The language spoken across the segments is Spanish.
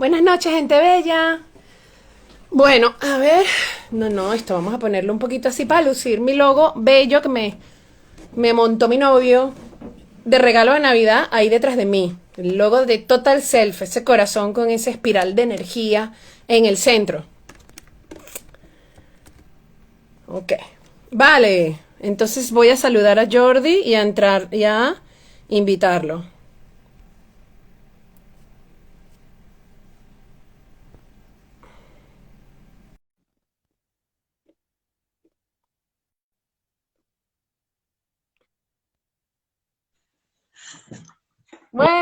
Buenas noches, gente bella. Bueno, a ver. No, esto vamos a ponerlo un poquito así para lucir mi logo bello que me montó mi novio de regalo de Navidad ahí detrás de mí. El logo de Total Self, ese corazón con esa espiral de energía en el centro. Ok. Vale. Entonces voy a saludar a Jordi y a entrar y a invitarlo.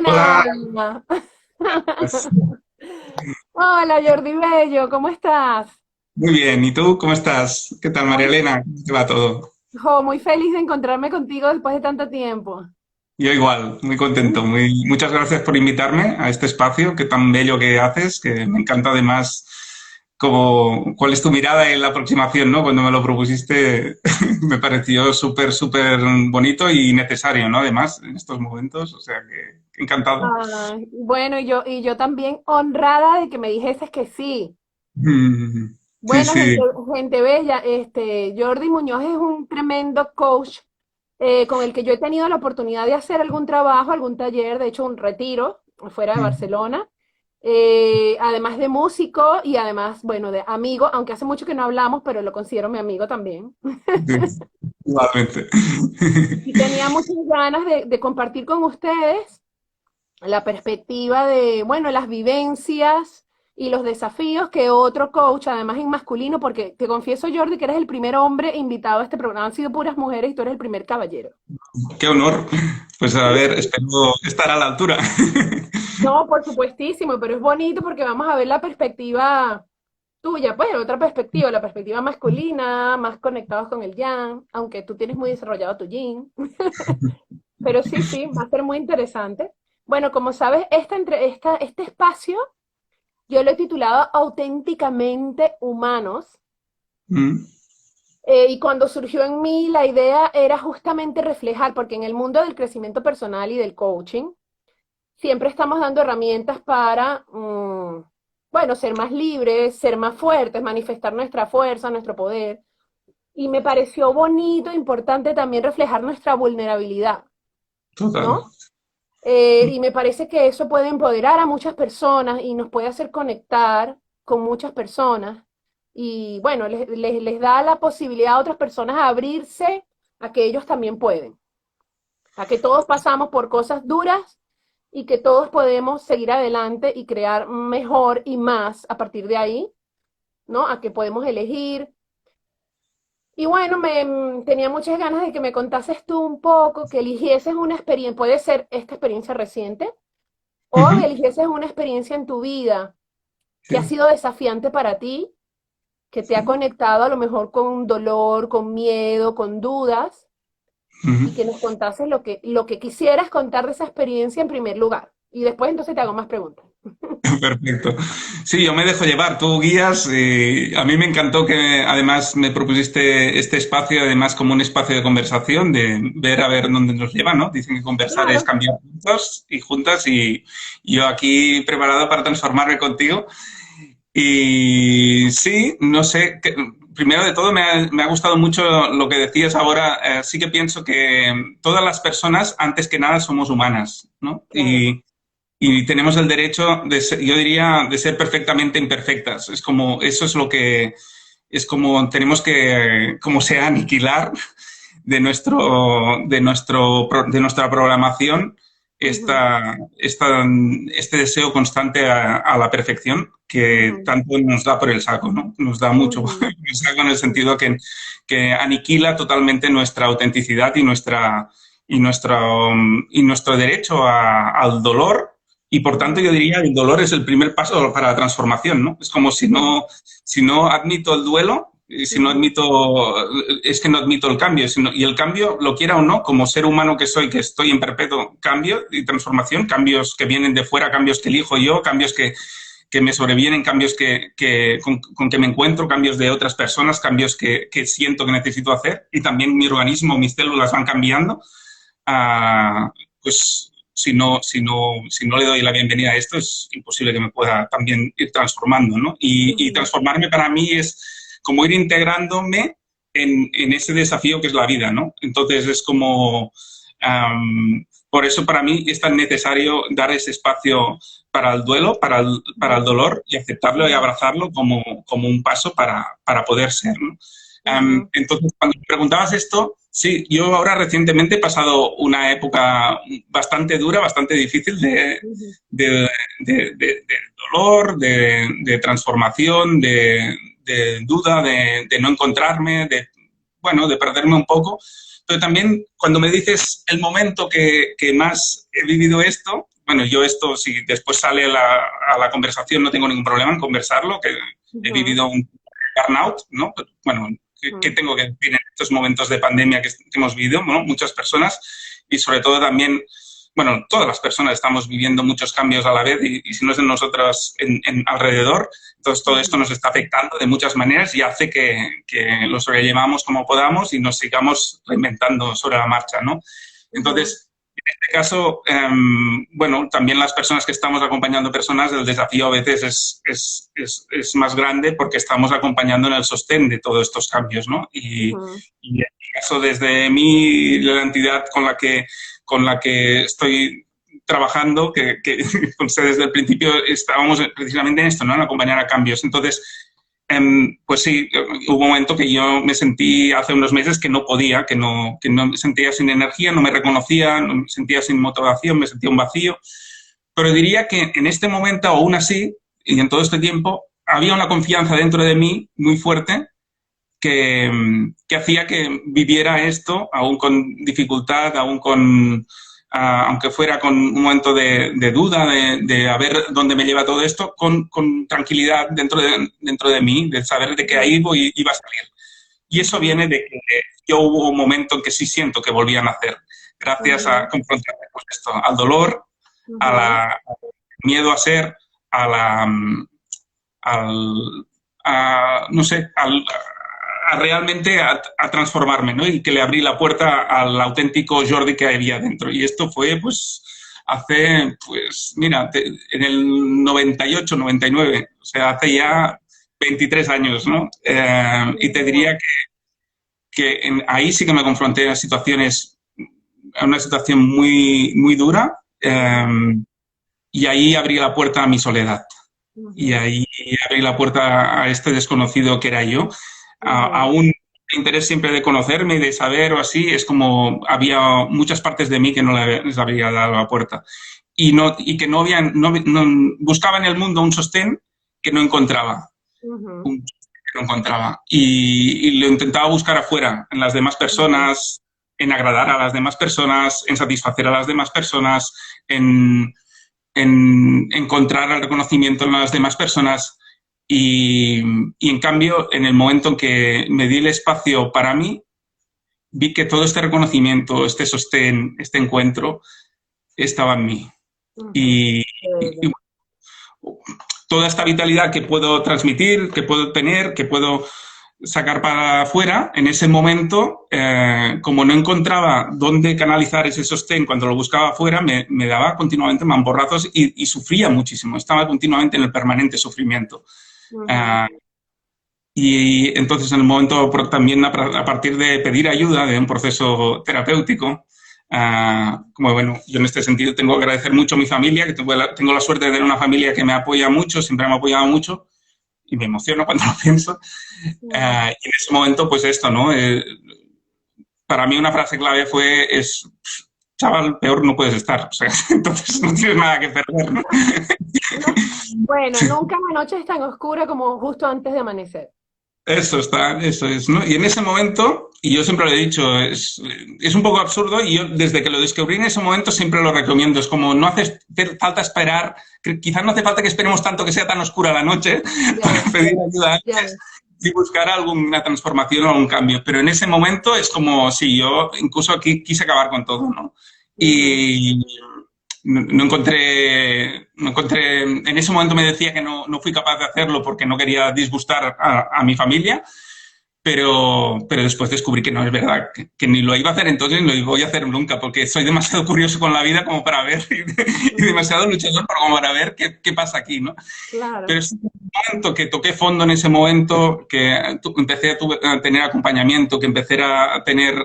Hola, Buenas. Hola Jordi Bello, ¿cómo estás? muy bien. ¿Y tú cómo estás? ¿Qué tal, María Muy, Elena? ¿Cómo te va todo? muy feliz de encontrarme contigo después de tanto tiempo. Yo igual, muy contento. Muchas gracias por invitarme a este espacio que tan bello que haces, que me encanta además cuál es tu mirada en la aproximación, ¿no? Cuando me lo propusiste me pareció súper bonito y necesario, ¿no? Además, en estos momentos, o sea que encantado. Ay, bueno, y yo también honrada de que me dijeses que sí. Sí, Bueno, sí. gente bella, Jordi Muñoz es un tremendo coach con el que yo he tenido la oportunidad de hacer algún trabajo, algún taller, de hecho un retiro fuera de Barcelona, además de músico y además, bueno, de amigo, aunque hace mucho que no hablamos, pero lo considero mi amigo también. Sí, igualmente. Y tenía muchas ganas de compartir con ustedes la perspectiva de, bueno, las vivencias y los desafíos que otro coach, además en masculino, porque te confieso, Jordi, que eres el primer hombre invitado a este programa, han sido puras mujeres y tú eres el primer caballero. Qué honor. Pues a ver, espero estar a la altura. No, por supuestísimo, pero es bonito porque vamos a ver la perspectiva tuya, pues, otra perspectiva, la perspectiva masculina, más conectados con el yang, aunque tú tienes muy desarrollado tu yin. Pero sí, sí, va a ser muy interesante. Bueno, como sabes, este espacio yo lo he titulado Auténticamente Humanos. Mm, Y cuando surgió en mí la idea era justamente reflejar, porque en el mundo del crecimiento personal y del coaching, siempre estamos dando herramientas para, bueno, ser más libres, ser más fuertes, manifestar nuestra fuerza, nuestro poder. Y me pareció bonito, importante también reflejar nuestra vulnerabilidad, total. ¿no? Y me parece que eso puede empoderar a muchas personas y nos puede hacer conectar con muchas personas. Y bueno, les da la posibilidad a otras personas a abrirse a que ellos también pueden, a que todos pasamos por cosas duras y que todos podemos seguir adelante y crear mejor y más a partir de ahí, ¿no? A que podemos elegir. Y bueno, tenía muchas ganas de que me contases tú un poco, que eligieses una experiencia, puede ser esta experiencia reciente, o Ujú, eliges una experiencia en tu vida que ha sí, sido desafiante para ti, que te ha sí. conectado a lo mejor con dolor, con miedo, con dudas, Ujú. y que nos contases lo que quisieras contar de esa experiencia en primer lugar. Y después entonces te hago más preguntas. Perfecto. Sí, yo me dejo llevar. Tú guías. A mí me encantó que además me propusiste este espacio, además como un espacio de conversación, de ver a ver dónde nos lleva, ¿no? Dicen que conversar es Claro. cambiar juntos y juntas y yo aquí preparado para transformarme contigo. Y sí, no sé, primero de todo me ha gustado mucho lo que decías ahora. Sí que pienso que todas las personas, antes que nada, somos humanas, ¿no? Claro. Y tenemos el derecho de ser, yo diría, de ser perfectamente imperfectas. Es como, eso es lo que, es como tenemos que, como sea, aniquilar de nuestra programación Ujú, este deseo constante a la perfección que ujú, tanto nos da por el saco, ¿no? Nos da mucho por ujú, el saco en el sentido que aniquila totalmente nuestra autenticidad y nuestro derecho al dolor. Y por tanto, yo ujú, diría que el dolor es el primer paso para la transformación, ¿no? Es como ujú, si no admito el duelo, si no ujú, admito, es que no admito el cambio, y el cambio, lo quiera o no, como ser humano que soy, que estoy en perpetuo cambio y transformación, cambios que vienen de fuera, cambios que elijo yo, cambios que me sobrevienen, cambios con que me encuentro, cambios de otras personas, cambios que siento que necesito hacer, y también mi organismo, mis células van cambiando, ah, pues si no le doy la bienvenida a esto, es imposible que me pueda también ir transformando, ¿no? Y transformarme para mí es como ir integrándome en ese desafío que es la vida, ¿no? Entonces es como... por eso para mí es tan necesario dar ese espacio para el duelo, para el dolor y aceptarlo y abrazarlo como un paso para poder ser, ¿no? Entonces, cuando me preguntabas esto, sí, yo ahora recientemente he pasado una época bastante dura, bastante difícil de dolor, de transformación, de duda, de no encontrarme, bueno, de perderme un poco. Pero también cuando me dices el momento que más he vivido esto, bueno, yo esto, si después sale a la conversación, no tengo ningún problema en conversarlo, que he vivido un burnout, ¿no? Bueno, ¿qué tengo que decir en estos momentos de pandemia que hemos vivido, ¿no? Muchas personas y sobre todo también, bueno, todas las personas estamos viviendo muchos cambios a la vez y si no es en nosotras, alrededor. Entonces, todo esto nos está afectando de muchas maneras y hace que lo sobrellevamos como podamos y nos sigamos reinventando sobre la marcha, ¿no? Entonces, en este caso, bueno, también las personas que estamos acompañando personas, el desafío a veces es más grande porque estamos acompañando en el sostén de todos estos cambios, ¿no? Y en este caso, desde la entidad con la que estoy trabajando, que con ustedes desde el principio estábamos precisamente en esto, ¿no? En acompañar a cambios. Entonces, pues sí, hubo un momento que yo me sentí hace unos meses que no podía, que no me sentía sin energía, no me reconocía, no me sentía sin motivación, me sentía un vacío. Pero diría que en este momento, aún así, y en todo este tiempo, había una confianza dentro de mí muy fuerte que hacía que viviera esto, aún con dificultad, aún con... aunque fuera con un momento de duda, de a ver dónde me lleva todo esto, con tranquilidad dentro de mí, de saber de que ahí iba a salir. Y eso viene de que yo hubo un momento en que sí siento que volví a nacer, gracias a confrontarme con esto, al dolor, al miedo a ser, no sé, realmente a transformarme, ¿no? Y que le abrí la puerta al auténtico Jordi que había dentro. Y esto fue, pues, hace, pues, mira, en el 98, 99, o sea, hace ya 23 años, ¿no? Y te diría que ahí sí que me confronté a una situación muy, muy dura, y ahí abrí la puerta a mi soledad. Y ahí abrí la puerta a este desconocido que era yo. A un interés siempre de conocerme y de saber o así, es como había muchas partes de mí que no les habría dado la puerta. Y que no buscaba en el mundo un sostén que no encontraba. Y lo intentaba buscar afuera, en las demás personas, en agradar a las demás personas, en satisfacer a las demás personas, en encontrar el reconocimiento en las demás personas. Y en cambio, en el momento en que me di el espacio para mí, vi que todo este reconocimiento, este sostén, este encuentro, estaba en mí. Y toda esta vitalidad que puedo transmitir, que puedo tener, que puedo sacar para afuera, en ese momento, como no encontraba dónde canalizar ese sostén cuando lo buscaba afuera, me daba continuamente mamporrazos y sufría muchísimo. Estaba continuamente en el permanente sufrimiento. Y entonces, en el momento también a partir de pedir ayuda de un proceso terapéutico, como bueno, yo en este sentido tengo que agradecer mucho a mi familia, que tengo la suerte de tener una familia que me apoya mucho, siempre me ha apoyado mucho, y me emociono cuando lo pienso. Y en ese momento, pues esto, ¿no? Para mí una frase clave es, chaval, peor no puedes estar. O sea, entonces no tienes nada que perder, ¿no? Bueno, nunca la noche es tan oscura como justo antes de amanecer. Eso es, ¿no? Y en ese momento, y yo siempre lo he dicho, es un poco absurdo y yo desde que lo descubrí en ese momento siempre lo recomiendo. Es como no hace falta esperar, quizás no hace falta que esperemos tanto que sea tan oscura la noche para pedir ayuda antes y buscar alguna transformación o algún cambio. Pero en ese momento es como si yo incluso aquí quise acabar con todo, ¿no? Y no encontré, en ese momento me decía que no fui capaz de hacerlo porque no quería disgustar a mi familia, pero después descubrí que no es verdad, que ni lo iba a hacer entonces ni lo voy a hacer nunca, porque soy demasiado curioso con la vida como para ver y Ujú. demasiado luchador como para ver qué pasa aquí, ¿no? Pero Claro. es un momento que toqué fondo en ese momento, que empecé a tener acompañamiento, que empecé a tener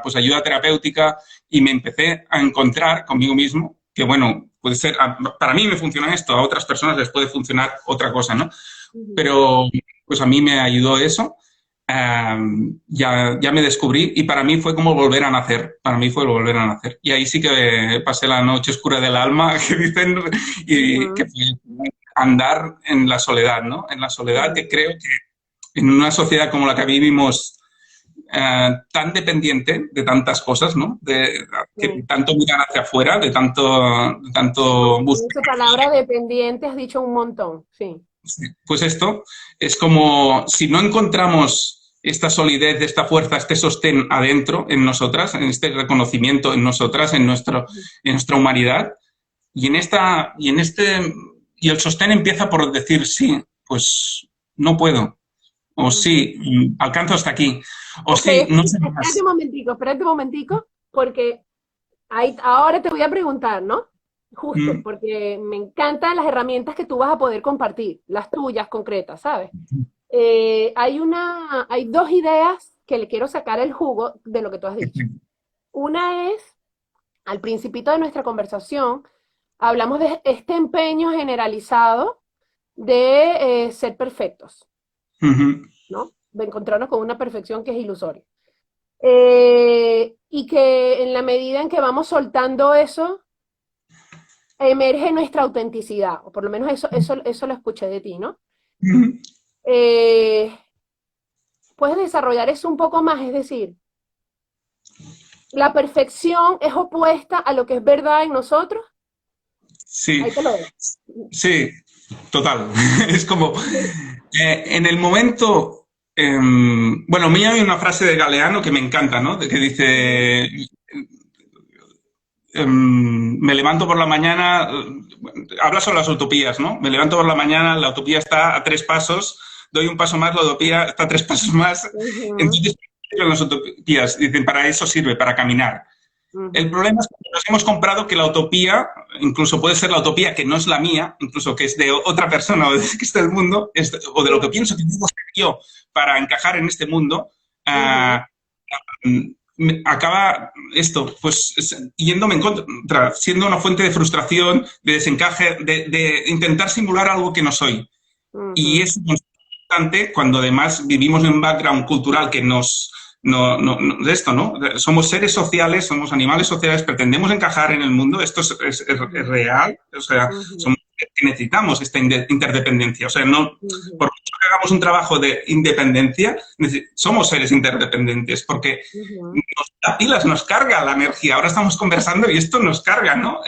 pues ayuda terapéutica y me empecé a encontrar conmigo mismo, que bueno, puede ser, para mí me funciona esto, a otras personas les puede funcionar otra cosa, ¿no? Ujú. Pero pues a mí me ayudó eso, ya me descubrí y para mí fue como volver a nacer, para mí fue volver a nacer. Y ahí sí que pasé la noche oscura del alma, que dicen, y que Ujú. fue andar en la soledad, ¿no? En la soledad que Ujú. creo que en una sociedad como la que vivimos, tan dependiente de tantas cosas, ¿no? Que Sí. tanto mirar hacia afuera, de tanto Con buscar. esa palabra dependiente has dicho un montón, sí. Pues esto es como si no encontramos esta solidez, esta fuerza, este sostén adentro en nosotras, en este reconocimiento en nosotras, en nuestra humanidad, y el sostén empieza por decir sí, pues no puedo, o Ujú. sí, alcanzo hasta aquí, o Ok, sí, no sé más. espérate un momentico, porque ahora te voy a preguntar, ¿no? Justo, Mm, porque me encantan las herramientas que tú vas a poder compartir, las tuyas concretas, ¿sabes? Hay dos ideas que le quiero sacar el jugo de lo que tú has dicho. Una es, al principito de nuestra conversación, hablamos de este empeño generalizado de ser perfectos, ujú, ¿no? De encontrarnos con una perfección que es ilusoria. Y que en la medida en que vamos soltando eso, emerge nuestra autenticidad, o por lo menos eso lo escuché de ti, ¿no? ujú. Eh, Puedes desarrollar eso un poco más, es decir, la perfección es opuesta a lo que es verdad en nosotros. Sí, Ahí te lo dejo. sí, total. Es como, en el momento, bueno, a mí hay una frase de Galeano que me encanta, ¿no? Que Ujú, dice, me levanto por la mañana, habla sobre las utopías, ¿no? Me levanto por la mañana, la utopía está a 3 pasos, doy un paso más, la utopía está a 3 pasos más. ujú, Entonces, las utopías, dicen, para eso sirve, para caminar. El ujú, problema es que nos hemos comprado que la utopía, incluso puede ser la utopía que no es la mía, incluso que es de otra persona o de que está del mundo, o de lo que sí, pienso que debo ser yo para encajar en este mundo, ujú, ah, acaba esto, pues yéndome en contra, siendo una fuente de frustración, de desencaje, de intentar simular algo que no soy. Y ujú, es constante cuando además vivimos en un background cultural que nos... de esto, ¿no? Somos seres sociales, somos animales sociales, pretendemos encajar en el mundo, esto es ujú, real, o sea, ujú, necesitamos esta interdependencia, o sea, no, ujú, por mucho que hagamos un trabajo de independencia, somos seres interdependientes, porque ujú, las pilas nos carga la energía, ahora estamos conversando y esto nos carga, ¿no?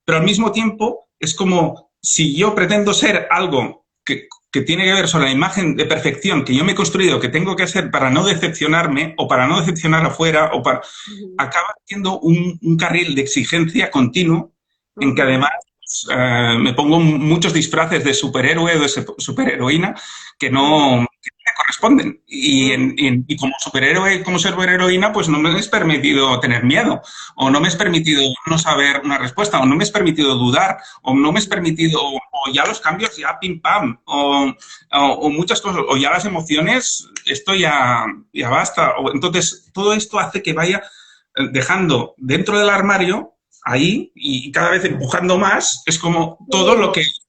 Pero al mismo tiempo es como si yo pretendo ser algo que tiene que ver sobre la imagen de perfección que yo me he construido, que tengo que hacer para no decepcionarme o para no decepcionar afuera, ujú, acaba siendo un carril de exigencia continuo en que ujú, además me pongo muchos disfraces de superhéroe o de superheroína que ujú, que no me corresponden. ujú, Y como superhéroe, como superheroína, pues no me es permitido tener miedo, o no me es ujú, permitido no saber una respuesta, o no me es permitido dudar, o no me es ujú, permitido, o ya los cambios ya pim pam, o muchas cosas, o ya las emociones, esto ya basta. Entonces, todo esto hace que vaya dejando dentro del armario, ahí, y cada vez empujando más, es como tú todo lo que mismo.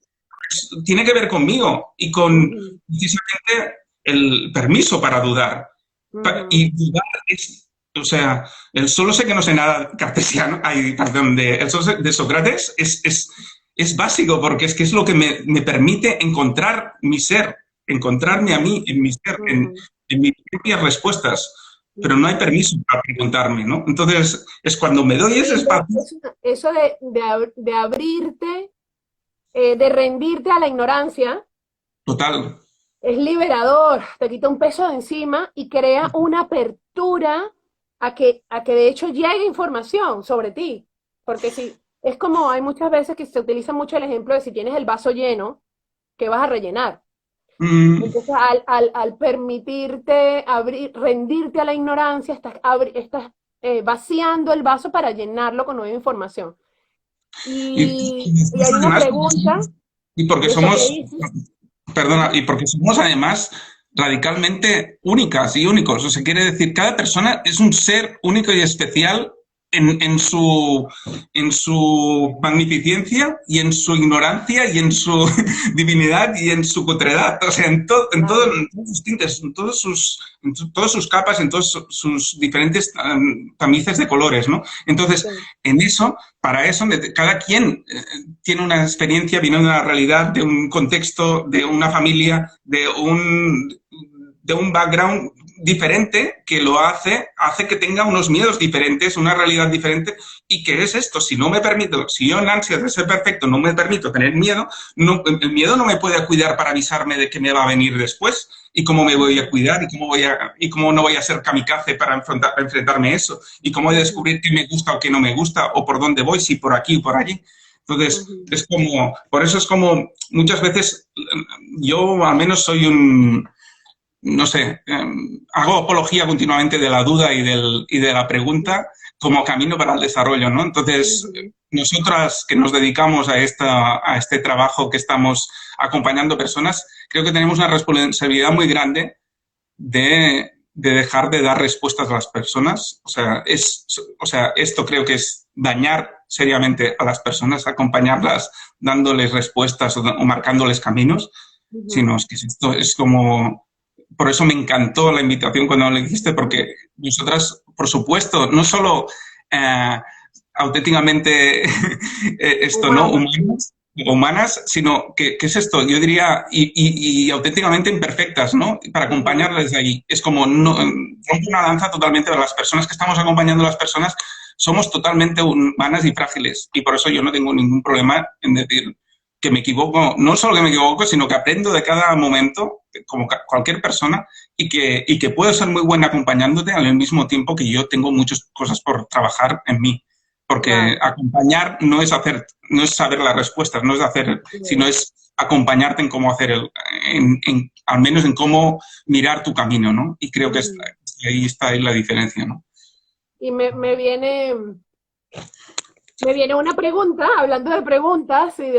tiene que ver conmigo y con Ujú, precisamente el permiso para dudar. ujú, Y dudar es, o sea, el solo sé que no sé nada cartesiano, ay, perdón, el solo de Sócrates es básico porque es que es lo que me permite encontrar mi ser, encontrarme a mí en mi ser, ujú, en mis propias respuestas, pero no hay ujú. permiso para preguntarme, ¿no? Entonces, es cuando me doy ese Sí, espacio eso de abrirte, de rendirte a la ignorancia, total. es liberador, te quita un peso de encima y crea una apertura a que de hecho llegue información sobre ti. Porque si, es como hay muchas veces que se utiliza mucho el ejemplo de si tienes el vaso lleno, ¿qué vas a rellenar? Mm, Entonces, al permitirte abrir, rendirte a la ignorancia, estás vaciando el vaso para llenarlo con nueva información. y, Y después, hay una además, pregunta y porque de eso que somos, dices. perdona, Ajá, y porque somos además radicalmente únicas y únicos. O sea, quiere decir, cada persona es un ser único y especial en su magnificencia y en su ignorancia y en su divinidad y en su cotredad. O sea, claro, en todos sus tintes, en todas sus capas, en todos sus diferentes tamices de colores, ¿no? Entonces, sí, en eso, para eso, cada quien tiene una experiencia, viene de una realidad, de un contexto, de una familia, de un background diferente que lo hace que tenga unos miedos diferentes, una realidad diferente. ¿Y qué es esto? Si no me permito, si yo en ansia de ser perfecto no me permito tener miedo, no, el miedo no me puede cuidar para avisarme de qué me va a venir después y cómo me voy a ujú, cuidar y cómo no voy a ser kamikaze para enfrentarme a eso y cómo voy a ujú, descubrir qué me gusta o qué no me gusta o por dónde voy, si por aquí o por allí. Entonces, ujú. es como, por eso es como muchas veces yo al menos soy un, no sé, hago apología continuamente de la duda y de la pregunta como camino para el desarrollo, ¿no? Entonces, Ujú. nosotras que nos dedicamos a este trabajo que estamos acompañando personas, creo que tenemos una responsabilidad muy grande de dejar de dar respuestas a las personas. O sea, esto creo que es dañar seriamente a las personas, acompañarlas dándoles respuestas o marcándoles caminos, Ujú, sino es que esto es como... Por eso me encantó la invitación cuando le dijiste, porque nosotras, por supuesto, no solo eh, auténticamente esto, ¿no? humana, sí. Humanas, sino que es esto, yo diría, y auténticamente imperfectas, ¿no? Para Ujú, acompañarles de ahí. Es como, no, ujú, rompe una danza totalmente de las personas que estamos acompañando a las personas, somos totalmente humanas y frágiles. Y por eso yo no tengo ningún problema en decir que me equivoco, no solo que me equivoco, sino que aprendo de cada momento, como cualquier persona, y que puedo ser muy buena acompañándote al mismo tiempo que yo tengo muchas cosas por trabajar en mí. Porque claro, acompañar no es hacer, no es saber las respuestas, no es hacer, sino sí, es acompañarte en cómo hacer al menos en cómo mirar tu camino, ¿no? Y creo que ujú. ahí está ahí la diferencia, ¿no? Y me viene una pregunta, hablando de preguntas y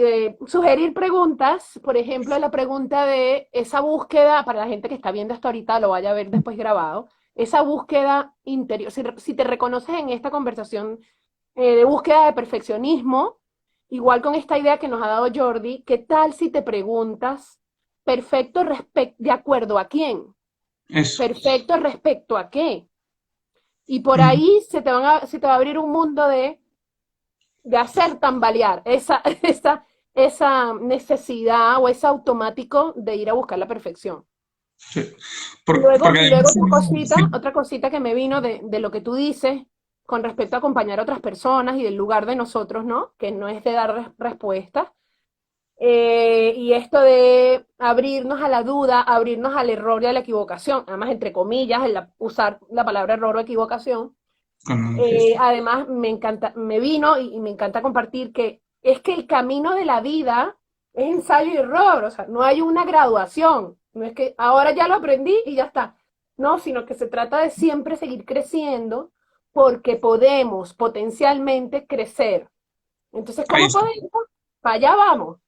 de sugerir preguntas, por ejemplo, la pregunta de esa búsqueda, para la gente que está viendo esto ahorita, lo vaya a ver después grabado, esa búsqueda interior, si te reconoces en esta conversación de búsqueda de perfeccionismo, igual con esta idea que nos ha dado Jordi, ¿qué tal si te preguntas, perfecto de acuerdo a quién? Eso. Perfecto respecto a qué? Y por ahí se te va a abrir un mundo de hacer tambalear esa necesidad o ese automático de ir a buscar la perfección. Sí. Y Porque luego además, sí, otra cosita que me vino de lo que tú dices con respecto a acompañar a otras personas y del lugar de nosotros, ¿no? Que no es de dar respuestas. Y esto de abrirnos a la duda, abrirnos al error y a la equivocación, además entre comillas, usar la palabra error o equivocación. sí. Además, me encanta, me vino y me encanta compartir que es que el camino de la vida es ensayo y error, o sea, no hay una graduación, no es que ahora ya lo aprendí y ya está, no, sino que se trata de siempre seguir creciendo porque podemos potencialmente crecer. Entonces, Ahí ¿cómo está. podemos? Para allá vamos.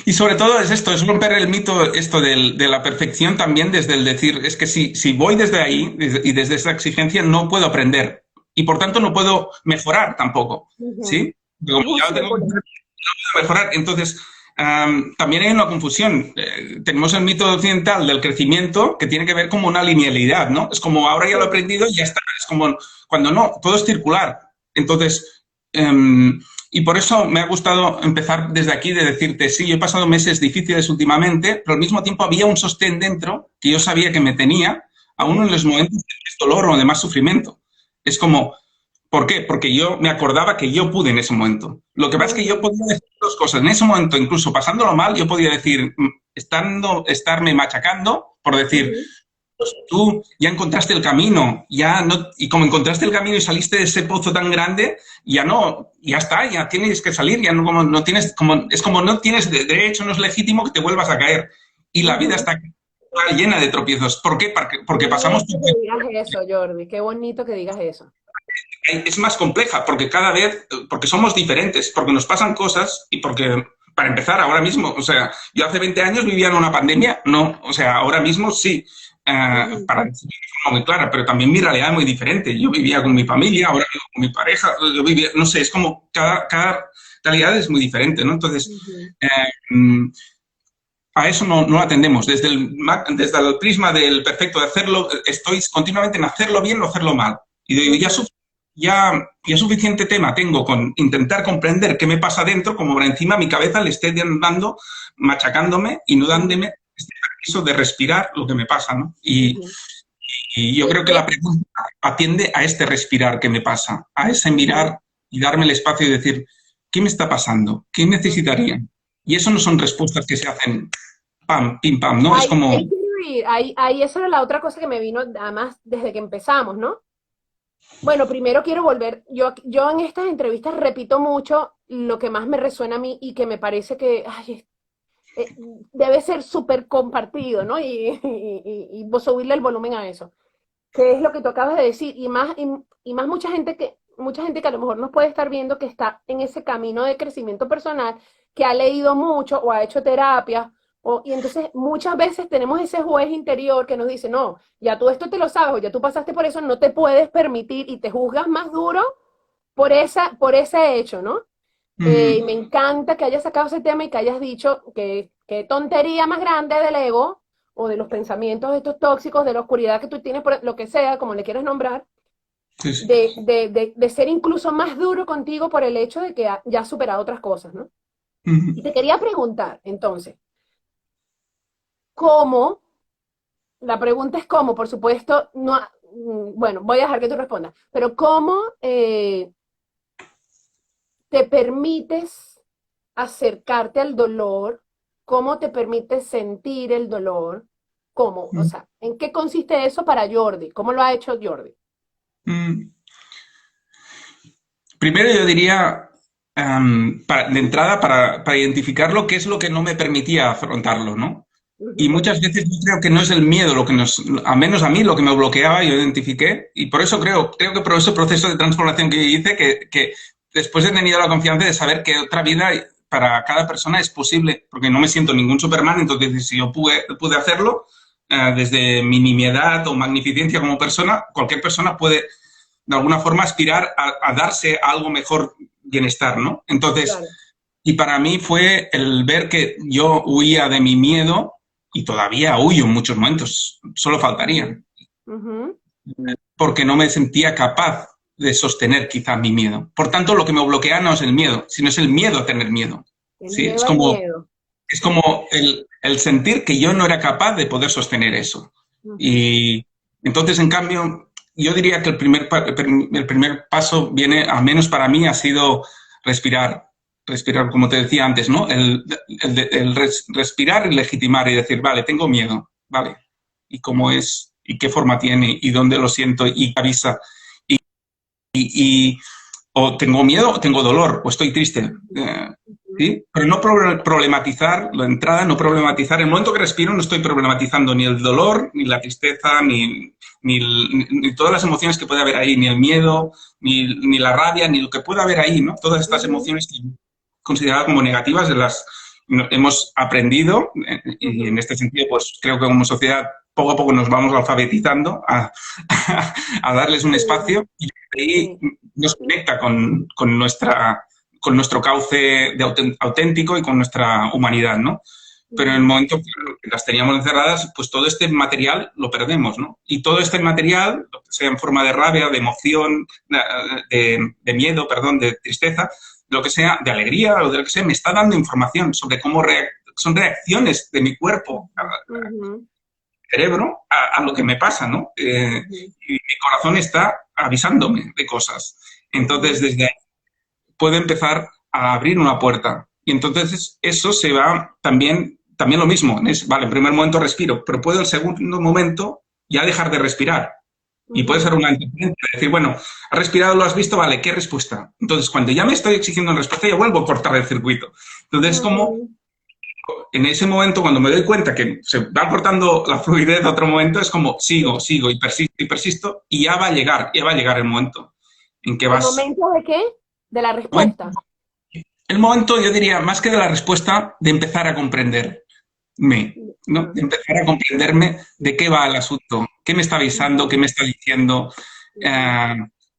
Y sobre todo es esto, es romper el mito esto de la perfección también desde el decir, es que si voy desde ahí y desde esa exigencia no puedo aprender y por tanto no puedo mejorar tampoco, Ujú. ¿sí? Como Es un ya lo tengo círculo. que mejorar, entonces también hay una confusión. Tenemos el mito occidental del crecimiento que tiene que ver como una linealidad, ¿no? Es como ahora ya lo he Sí. aprendido y ya está. Es como cuando no, todo es circular. Entonces, um, y por eso me ha gustado empezar desde aquí de decirte, sí, yo he pasado meses difíciles últimamente, pero al mismo tiempo había un sostén dentro que yo sabía que me tenía, aún en Ujú. los momentos de más dolor o de más sufrimiento. Es como, ¿por qué? Porque yo me acordaba que yo pude en ese momento. Lo que pasa es que yo Ujú. podía decir dos cosas. En ese momento, incluso pasándolo mal, yo podía decir, estarme machacando por decir, Ujú. tú ya encontraste el camino, ya no, y como encontraste el camino y saliste de ese pozo tan grande, ya no, ya está, ya tienes que salir, ya no, como no tienes, como, es como no tienes derecho, no es legítimo que te vuelvas a caer. Y la vida Ujú. está llena de tropiezos. ¿Por qué? Qué Porque pasamos, bonito que digas eso, Jordi. Qué bonito que digas eso. es más compleja, porque cada vez, porque somos diferentes, porque nos pasan cosas y porque, para empezar, ahora mismo, o sea, yo hace 20 años vivía en una pandemia, no, o sea, ahora mismo sí, Ujú. para decirlo de forma muy clara, pero también mi realidad es muy diferente. Yo vivía con mi familia, ahora vivo con mi pareja, yo vivía, no sé, es como cada realidad es muy diferente, ¿no? Entonces, Ujú. mm, a eso no atendemos. Desde el prisma del perfecto de hacerlo, estoy continuamente en hacerlo bien o hacerlo mal. Y digo, Ujú. ya suficiente tema tengo con intentar comprender qué me pasa dentro, como por encima mi cabeza le esté dando, machacándome y no Ujú. dándome este permiso de respirar lo que me pasa, ¿no? Ujú. Y yo creo que la pregunta atiende a este respirar que me pasa, a ese Ujú. mirar y darme el espacio y decir, ¿qué me está pasando? ¿Qué Ujú. necesitaría? Y eso no son respuestas que se hacen pam, pim, pam, ¿no? Es Ahí como, quiero ir, ahí esa era la otra cosa que me vino, además, desde que empezamos, ¿no? Bueno, primero quiero volver, yo en estas entrevistas repito mucho lo que más me resuena a mí y que me parece que ay, debe ser súper compartido, ¿no? Y vos subirle el volumen a eso. ¿Qué es lo que tú acabas de decir? Y más mucha gente que a lo mejor nos puede estar viendo que está en ese camino de crecimiento personal, que ha leído mucho o ha hecho terapia, y entonces muchas veces tenemos ese juez interior que nos dice, no, ya tú esto te lo sabes, o ya tú pasaste por eso, no te puedes permitir y te juzgas más duro por ese hecho, ¿no? Y mm, me encanta que hayas sacado ese tema y que hayas dicho que tontería más grande del ego o de los pensamientos estos tóxicos, de la oscuridad que tú tienes, por lo que sea, como le quieras nombrar, sí, sí. de ser incluso más duro contigo por el hecho de que ya has superado otras cosas, ¿no? Y Mm. te quería preguntar, entonces, ¿cómo? La pregunta es cómo, por supuesto, no, bueno, voy a dejar que tú respondas, pero ¿cómo te permites acercarte al dolor? ¿Cómo te permites sentir el dolor? ¿Cómo? O Mm. sea, ¿en qué consiste eso para Jordi? ¿Cómo lo ha hecho Jordi? Mm. Primero yo diría, de entrada, para identificarlo, qué es lo que no me permitía afrontarlo, ¿no? Y Ujú. muchas veces yo creo que no es el miedo lo que al menos a mí, lo que me bloqueaba, yo identifiqué, y por eso creo que por ese proceso de transformación que hice, que después he tenido la confianza de saber que otra vida para cada persona es posible, porque no me siento ningún Superman, entonces si yo pude hacerlo, desde mi nimiedad o magnificencia como persona, cualquier persona puede de alguna forma aspirar a darse algo mejor bienestar, ¿no? Entonces, Claro. y para mí fue el ver que yo huía de mi miedo y todavía huyo en muchos momentos, solo Ujú. faltaría, Ujú. porque no me sentía capaz de sostener quizá mi miedo. Por tanto, lo que me bloquea no es el miedo, sino es el miedo a tener miedo. El ¿Sí? miedo al miedo. Es como el sentir que yo no era capaz de poder sostener eso. Ujú. Y entonces, en cambio, yo diría que el primer paso viene, al menos para mí, ha sido respirar. Respirar, como te decía antes, ¿no? Respirar y legitimar y decir, vale, tengo miedo, vale. ¿Y cómo es? ¿Y qué forma tiene? ¿Y dónde lo siento? ¿Y qué avisa? Y, y, o tengo miedo o tengo dolor o estoy triste. Ujú. Ujú. ¿Sí? Pero no problematizar la entrada, no problematizar. En el momento que respiro no estoy problematizando ni el dolor, ni la tristeza, ni todas las emociones que puede haber ahí, ni el miedo, ni la rabia, ni lo que pueda haber ahí, ¿no? Todas estas Ujú. emociones consideradas como negativas de las hemos aprendido y en Ujú. este sentido pues creo que como sociedad poco a poco nos vamos alfabetizando a darles un Sí, espacio y ahí sí. nos conecta con nuestro cauce auténtico y con nuestra humanidad, ¿no? Pero en el Ujú. momento que las teníamos encerradas, pues todo este material lo perdemos, ¿no? Y todo este material, sea en forma de rabia, de emoción, de miedo, perdón, de tristeza, lo que sea, de alegría o de lo que sea, me está dando información sobre cómo son reacciones de mi cuerpo, Ujú. cerebro, a lo que me pasa, ¿no? Ujú. Y mi corazón está avisándome de cosas. Entonces, Ujú. desde ahí puedo empezar a abrir una puerta. Y entonces eso se va también lo mismo. Vale, en primer momento respiro, pero puedo el segundo momento ya dejar de respirar. Y puede ser Ujú, una interferencia, decir, bueno, has respirado, lo has visto, vale, ¿qué respuesta? Entonces, cuando ya me estoy exigiendo una respuesta, ya vuelvo a cortar el circuito. Entonces, como ujú, en ese momento, cuando me doy cuenta que se va cortando la fluidez a otro momento, es como sigo, sí. sigo y persisto, y ya va a llegar el momento en que ¿El vas... momento de qué? De la Bueno, respuesta. el momento, yo diría, más que de la respuesta, de empezar a comprenderme, ¿no? Ajá, De empezar a comprenderme de qué va el asunto, qué me está avisando, ujú, qué me está diciendo, ujú, eh,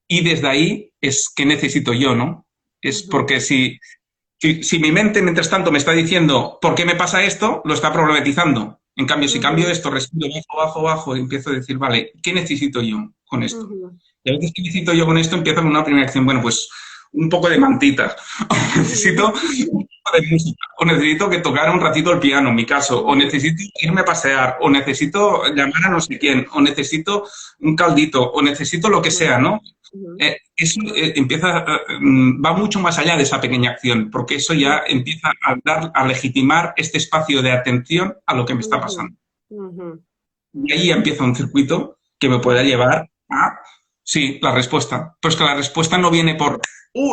y desde ahí es qué necesito yo, ¿no? Es ujú, porque si mi mente, mientras tanto, me está diciendo por qué me pasa esto, lo está problematizando. En cambio, si cambio ujú, esto, respiro bajo, bajo, bajo, y empiezo a decir, vale, ¿qué necesito yo con esto? ujú, Y a veces, ¿qué necesito yo con esto? Empiezo con una primera acción, bueno, pues un poco de mantita, o necesito ujú, un poco de música, o necesito que tocar un ratito el piano, en mi caso, o ujú, necesito irme a pasear, o necesito llamar a no sé quién, o necesito un caldito, o necesito lo que ujú, sea, ¿no? ujú, Eso va mucho más allá de esa pequeña acción, porque eso ya ujú, empieza a legitimar este espacio de atención a lo que me está ujú, pasando. ujú, Y ahí empieza un circuito que me pueda ujú, llevar a, sí, la respuesta. Pero es que la respuesta no viene por,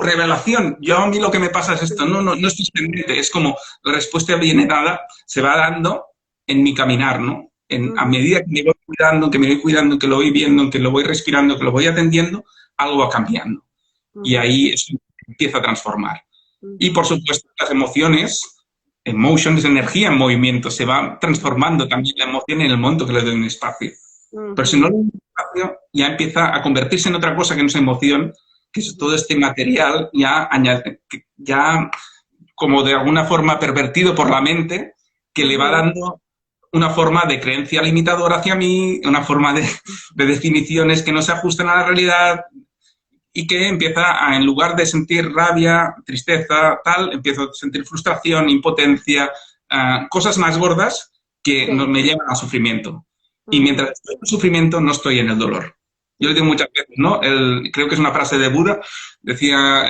revelación, yo a mí lo que me pasa es esto. No, ujú, no, no estoy pendiente. Es como la respuesta viene dada, se va dando en mi caminar, ¿no? A ujú, medida que me voy cuidando, que me voy cuidando, que lo voy viendo, que lo voy respirando, que lo voy atendiendo, algo va cambiando. Y ujú, ahí eso empieza a transformar. Y por ujú, supuesto, las emociones, emotion es energía en movimiento, se va transformando también la emoción en el momento que le doy un espacio. Pero si no le ujú, doy un espacio, ya empieza a convertirse en otra cosa que no es emoción, que es todo ujú, este material ya, ya como de alguna forma pervertido por la mente, que le va ujú, dando una forma de creencia limitadora hacia mí, una forma de definiciones que no se ajustan a la realidad, y que empieza a, en lugar de sentir rabia, tristeza, tal, empiezo a sentir frustración, impotencia, cosas más gordas que no, sí, me llevan al sufrimiento. Y ujú, mientras estoy en el sufrimiento, no estoy en el dolor. Yo le digo ujú, muchas veces, ¿no? Creo que es una frase de Buda, decía,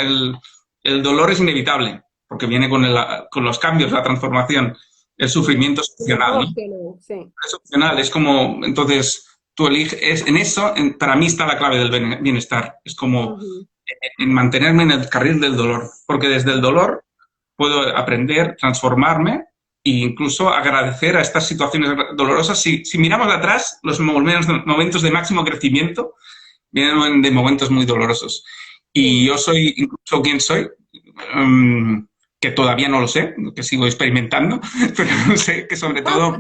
el dolor es inevitable, porque viene con los cambios, la transformación. El ujú. sufrimiento es Y eso opcional, es ¿no? opcional, sí. Es opcional, es como, entonces, tú eliges, en eso, para mí está la clave del bienestar. Es como Ujú, en mantenerme en el carril del dolor, porque desde el ujú, dolor puedo aprender, transformarme e incluso agradecer a estas situaciones dolorosas. Si miramos atrás, los momentos de máximo crecimiento vienen de momentos muy dolorosos. Y sí. yo soy incluso quien soy, um, que todavía no lo sé, que sigo experimentando, pero sé que sobre todo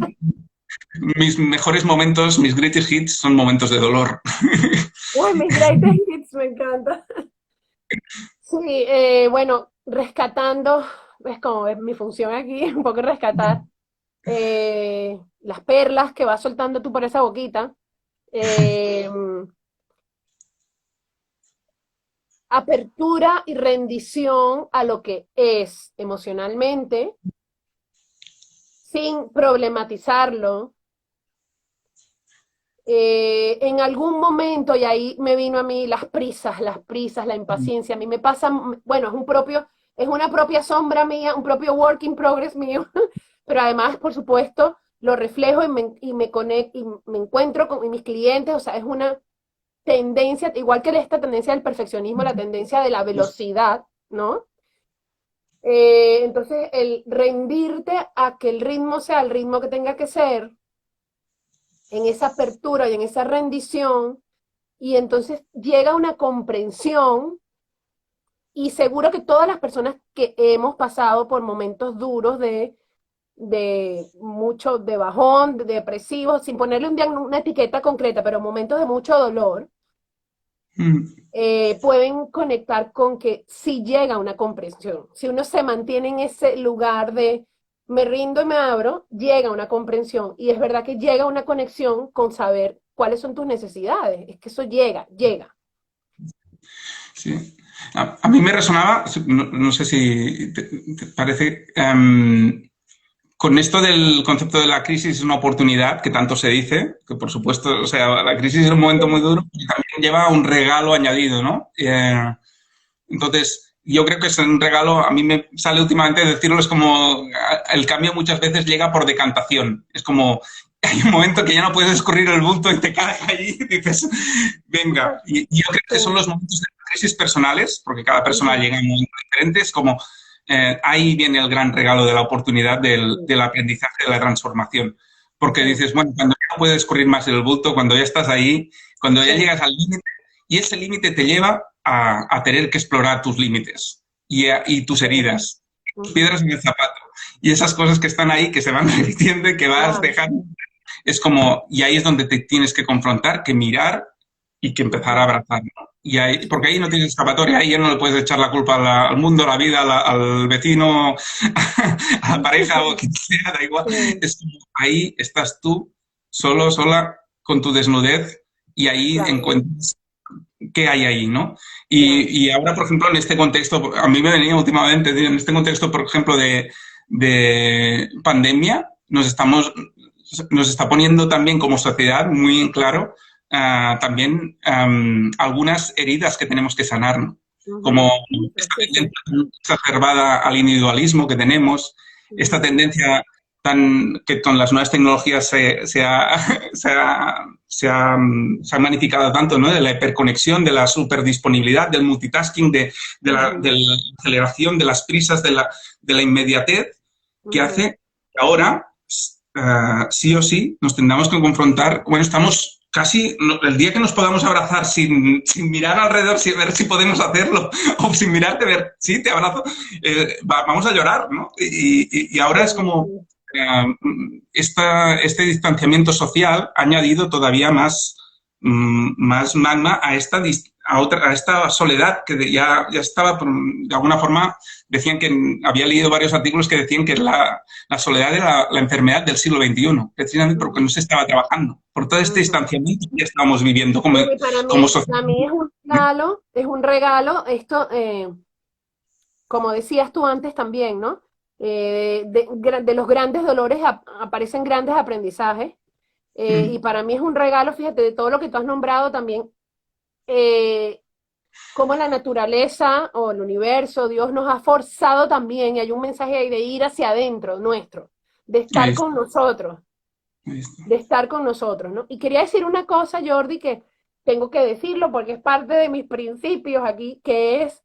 mis mejores momentos, mis greatest hits, son momentos de dolor. Uy, mis greatest hits, me encanta. Sí, bueno, rescatando, es como es mi función aquí, un poco rescatar las perlas que vas soltando tú por esa boquita. Eh, Apertura y rendición a lo que es emocionalmente, sin problematizarlo. En algún momento, y ahí me vino a mí las prisas, la impaciencia, a mí me pasa, bueno, es una propia sombra mía, un propio work in progress mío, pero además, por supuesto, lo reflejo y me conecto y me encuentro con mis clientes, o sea, es una tendencia, igual que esta tendencia del perfeccionismo, la tendencia de la velocidad, ¿no? Entonces, el rendirte a que el ritmo sea el ritmo que tenga que ser, en esa apertura y en esa rendición, y entonces llega una comprensión, y seguro que todas las personas que hemos pasado por momentos duros de mucho, de bajón, de depresivo, sin ponerle una etiqueta concreta, pero momentos de mucho dolor, pueden conectar con que si llega una comprensión, si uno se mantiene en ese lugar de me rindo y me abro, llega una comprensión y es verdad que llega una conexión con saber cuáles son tus necesidades, es que eso llega, llega. Sí. A mí me resonaba, no, no sé si te parece, con esto del concepto de la crisis es una oportunidad, que tanto se dice, que por supuesto, o sea, la crisis es un momento muy duro, y también lleva un regalo añadido, ¿no? Entonces, yo creo que es un regalo, a mí me sale últimamente decirlo, es como el cambio muchas veces llega por decantación. Es como hay un momento que ya no puedes escurrir el bulto y te caes allí y dices, venga. Y yo creo que son los momentos de crisis personales, porque cada persona Ujú, llega en momentos diferentes, como ahí viene el gran regalo de la oportunidad ujú, del aprendizaje, de la transformación. Porque sí, dices, bueno, cuando ya no puedes escurrir más el bulto, cuando ya estás ahí, cuando ya sí, llegas al límite, y ese límite te lleva a tener que explorar tus límites y tus sí, heridas, tus ujú, piedras en el zapato. Y esas cosas que están ahí, que se van repitiendo y que vas claro, dejando, es como, y ahí es donde te tienes que confrontar, que mirar y que empezar a ujú, abrazar, ¿no? Y ahí, porque sí, ahí no tienes escapatoria, ahí ya no le puedes echar la culpa al mundo, a la vida, al vecino, a la pareja o a quien sea, da igual. sí, Es como, ahí estás tú, solo, sola, con tu desnudez, y ahí claro, encuentras qué hay ahí, ¿no? claro, Y ahora, por ejemplo, en este contexto, a mí me venía últimamente, en este contexto, por ejemplo, de pandemia, nos está poniendo también como sociedad muy en claro también algunas heridas que tenemos que sanar, ¿no? Como ujú, eso, esta sí, sí, tendencia exacerbada al individualismo que tenemos, esta ujú, tendencia que con las nuevas tecnologías se ha magnificado tanto, ¿no? De la hiperconexión, de la superdisponibilidad, del multitasking, de ujú, la aceleración, de las prisas, de la inmediatez, que ujú, hace que ahora sí o sí nos tendremos que confrontar. Bueno, estamos casi el día que nos podamos abrazar sin mirar alrededor, sin ver si podemos hacerlo, o sin mirarte, ver, sí, te abrazo, vamos a llorar, ¿no? Y ahora es sí, como sí, este distanciamiento social ha añadido todavía más magma a esta soledad que ya estaba, de alguna forma, decían que había leído varios artículos que decían que la soledad era la enfermedad del siglo XXI, precisamente porque no ujú, se estaba trabajando. Por todo este ujú. distanciamiento que estábamos viviendo Bueno, y como sociedad. para mí es un regalo esto, como decías tú antes también, ¿no? De los grandes dolores aparecen grandes aprendizajes, y Mm, para mí es un regalo, fíjate, de todo lo que tú has nombrado también, eh, cómo la naturaleza o el universo, Dios nos ha forzado también, y hay un mensaje ahí de ir hacia adentro nuestro, de ahí estar está, con nosotros, ahí está. de estar con nosotros, ¿no? Y quería decir una cosa, Jordi, que tengo que decirlo porque es parte de mis principios aquí, que es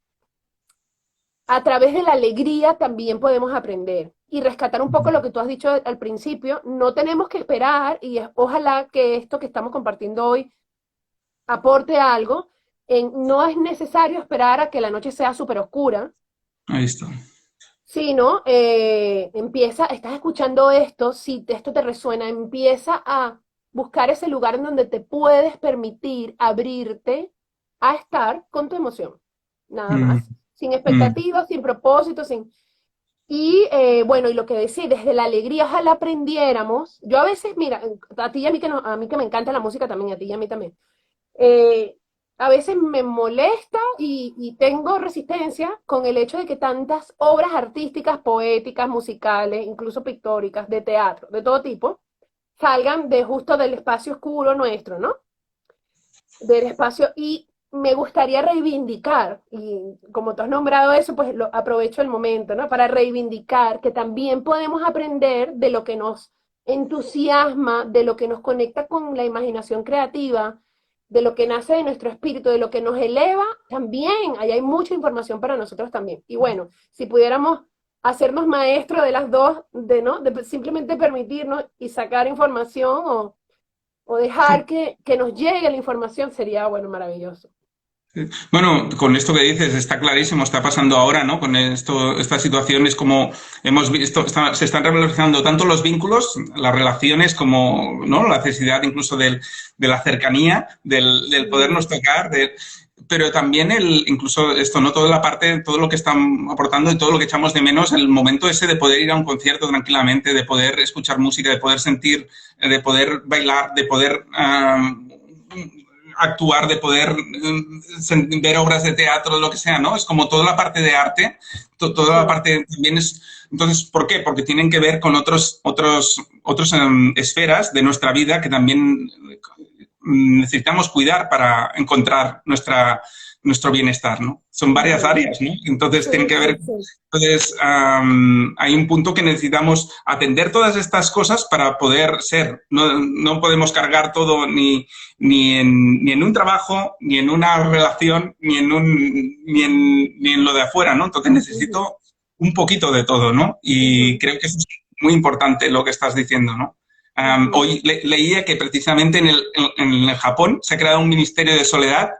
a través de la alegría también podemos aprender y rescatar un poco lo que tú has dicho al principio. No tenemos que esperar y ojalá que esto que estamos compartiendo hoy aporte algo. No es necesario esperar a que la noche sea súper oscura, Ahí está. sino empieza, estás escuchando esto, si esto te resuena, empieza a buscar ese lugar en donde te puedes permitir abrirte a estar con tu emoción, nada Mm, más, sin mm, expectativas, sin propósito, sin... Y bueno, y lo que decía, desde la alegría, ojalá aprendiéramos. Yo a veces, mira, a ti y a mí que, no, a mí que me encanta la música también, a ti y a mí también. eh, a veces me molesta y tengo resistencia con el hecho de que tantas obras artísticas, poéticas, musicales, incluso pictóricas, de teatro, de todo tipo, salgan de justo del espacio oscuro nuestro, ¿no? Del espacio y me gustaría reivindicar, y como tú has nombrado eso, pues aprovecho el momento, ¿no? Para reivindicar que también podemos aprender de lo que nos entusiasma, de lo que nos conecta con la imaginación creativa, de lo que nace de nuestro espíritu, de lo que nos eleva, también, ahí hay mucha información para nosotros también. Y bueno, si pudiéramos hacernos maestros de las dos, de, ¿no? De simplemente permitirnos y sacar información o dejar sí. que nos llegue la información sería, bueno, maravilloso. Bueno, con esto que dices está clarísimo, está pasando ahora, ¿no? Con esto, esta situación es como hemos visto, se están revalorizando tanto los vínculos, las relaciones, como, ¿no? La necesidad incluso de la cercanía, del podernos Mm, tocar, pero también incluso esto, ¿no? Toda la parte, todo lo que están aportando y todo lo que echamos de menos, el momento ese de poder ir a un concierto tranquilamente, de poder escuchar música, de poder sentir, de poder bailar, de poder actuar, de poder ver obras de teatro, lo que sea, ¿no? Es como toda la parte de arte, toda la sí, parte también es... Entonces, ¿por qué? Porque tienen que ver con otras esferas de nuestra vida que también necesitamos cuidar para encontrar nuestro bienestar, ¿no? Son varias áreas, ¿no? Entonces, Sí, tienen que sí, ver. sí. Entonces, hay un punto que necesitamos atender todas estas cosas para poder ser. No, no podemos cargar todo ni en un trabajo, ni en una relación, ni en lo de afuera, ¿no? Entonces Ujú, necesito un poquito de todo, ¿no? Y ujú, creo que eso es muy importante lo que estás diciendo, ¿no? ujú. Hoy leía que precisamente en el Japón se ha creado un ministerio de soledad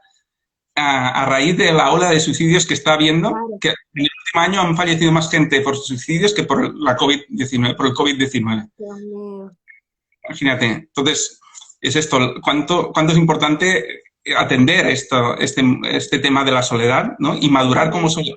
a raíz de la ola de suicidios que está habiendo, Claro, que en el último año han fallecido más gente por suicidios que por la COVID-19, por el COVID-19. Dios mío. Imagínate. Entonces, es esto, cuánto es importante atender este tema de la soledad, ¿no? Y madurar como Ujú, sociedad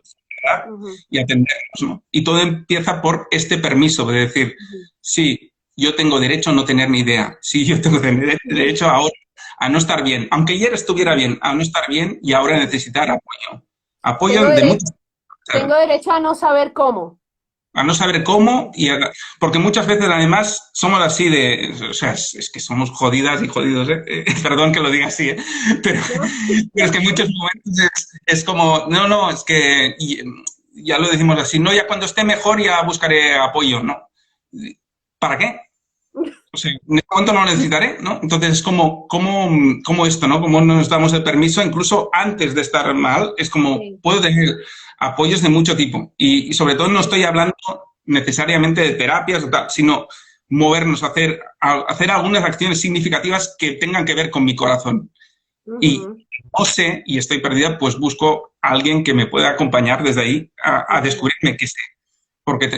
ujú, y atendernos, ¿no? Y todo empieza por este permiso de decir, ujú, sí, yo tengo derecho a no tener ni idea, sí, yo tengo ujú, derecho ahora a no estar bien, aunque ayer estuviera ujú, bien, a no estar bien y ahora ujú. necesitar apoyo. Apoyo Tengo de dere- muchos, tengo derecho a no saber cómo. a no saber cómo, porque muchas veces además somos así o sea, es que somos jodidas y jodidos, ¿eh? Perdón que lo diga así, ¿eh? Pero, ¿No? pero es que en muchos momentos es como, no, no, es que ya lo decimos así, no, ya cuando esté mejor ya buscaré apoyo, ¿no? ¿Para qué? O sea, en este momento no lo necesitaré, ¿no? Entonces es como esto, ¿no? Como nos damos el permiso, incluso antes de estar mal, es como, Sí, puedo tener apoyos de mucho tipo. Y sobre todo no estoy hablando necesariamente de terapias o tal, sino movernos, hacer algunas acciones significativas que tengan que ver con mi corazón. Y ujú, no sé, y estoy perdida, pues busco a alguien que me pueda acompañar desde ahí a ujú. descubrirme qué sé, porque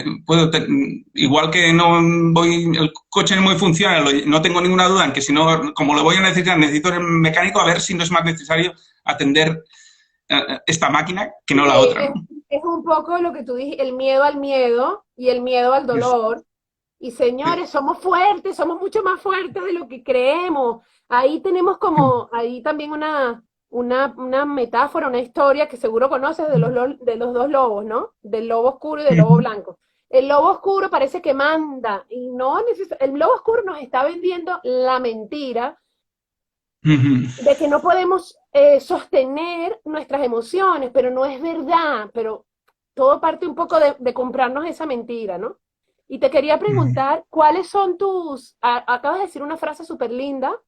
igual que no voy, el coche no muy funciona, no tengo ninguna duda en que si no, como lo voy a necesitar, necesito el mecánico, a ver si no es más necesario atender esta máquina que no Sí, la otra, ¿no? es un poco lo que tú dijiste, el miedo al miedo y el miedo al Es- dolor. Y señores, somos fuertes, somos mucho más fuertes de lo que creemos. Ahí tenemos como, ahí también una metáfora, una historia que seguro conoces de los dos lobos, ¿no? Del lobo oscuro y del lobo blanco. El lobo oscuro parece que manda y el lobo oscuro nos está vendiendo la mentira de que no podemos sostener nuestras emociones, pero no es verdad, pero todo parte un poco de comprarnos esa mentira, ¿no? Y te quería preguntar, ¿cuáles son acabas de decir una frase súper linda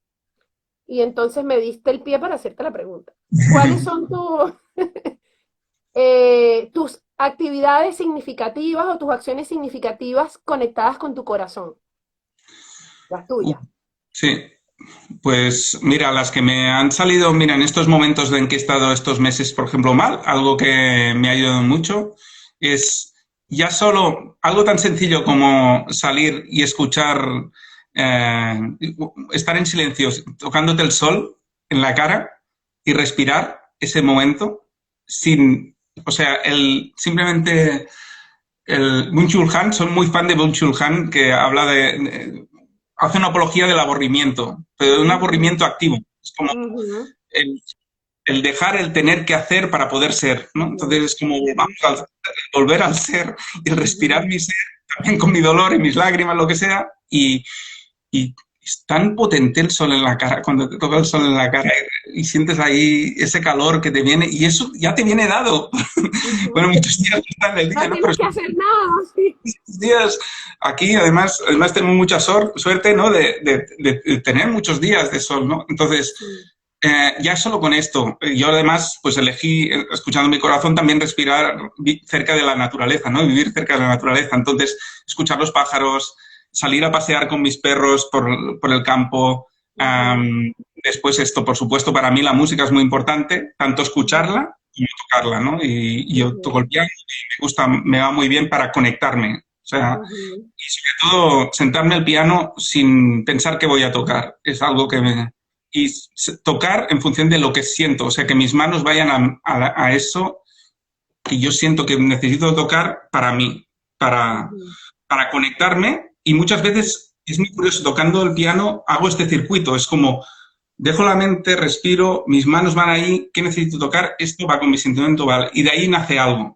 y entonces me diste el pie para hacerte la pregunta. ¿Cuáles son tus actividades significativas o tus acciones significativas conectadas con tu corazón? Las tuyas. Sí, pues mira, las que me han salido, mira, en estos momentos en que he estado estos meses, por ejemplo, mal, algo que me ha ayudado mucho es ya solo algo tan sencillo como salir y escuchar, eh, estar en silencio, tocándote el sol en la cara y respirar ese momento sin, o sea, simplemente el Byung-Chul Han, soy muy fan de Byung-Chul Han, que habla hace una apología del aburrimiento, pero de un Ujú, aburrimiento activo. Es como ujú, el, el dejar el tener que hacer para poder ser, ¿no? ujú, Entonces es como ujú, vamos a volver al ser y respirar ujú. mi ser, también con mi dolor y mis lágrimas, lo que sea, y es tan potente el sol en la cara, cuando te toca el sol en la cara y sientes ahí ese calor que te viene, y eso ya te viene dado. Bueno, Ujú. muchos días no están en el No día, ¿no? Pero tienes que hacer nada, sí. estos días aquí, además tenemos mucha suerte, ¿no? De tener muchos días de sol, ¿no? Entonces, Sí. ya solo con esto, yo además, pues elegí, escuchando mi corazón, también respirar cerca de la naturaleza, ¿no? Vivir cerca de la naturaleza. Entonces, escuchar los pájaros, salir a pasear con mis perros por el campo. Ujú, Después esto, por supuesto, para mí la música es muy importante, tanto ujú, escucharla como tocarla, ¿no? Y yo toco ujú, el piano y me gusta, me va muy bien para conectarme. O sea, ujú, y sobre todo sentarme al piano sin pensar que voy a tocar. Es algo que me, y tocar en función de lo que siento, o sea, que mis manos vayan a eso que yo siento que necesito tocar para mí, para, ujú, para conectarme. Y muchas veces es muy curioso, tocando el piano hago este circuito, es como dejo la mente, respiro, mis manos van ahí, ¿qué necesito tocar? Esto va con mi sentimiento, vale. Y de ahí nace ujú,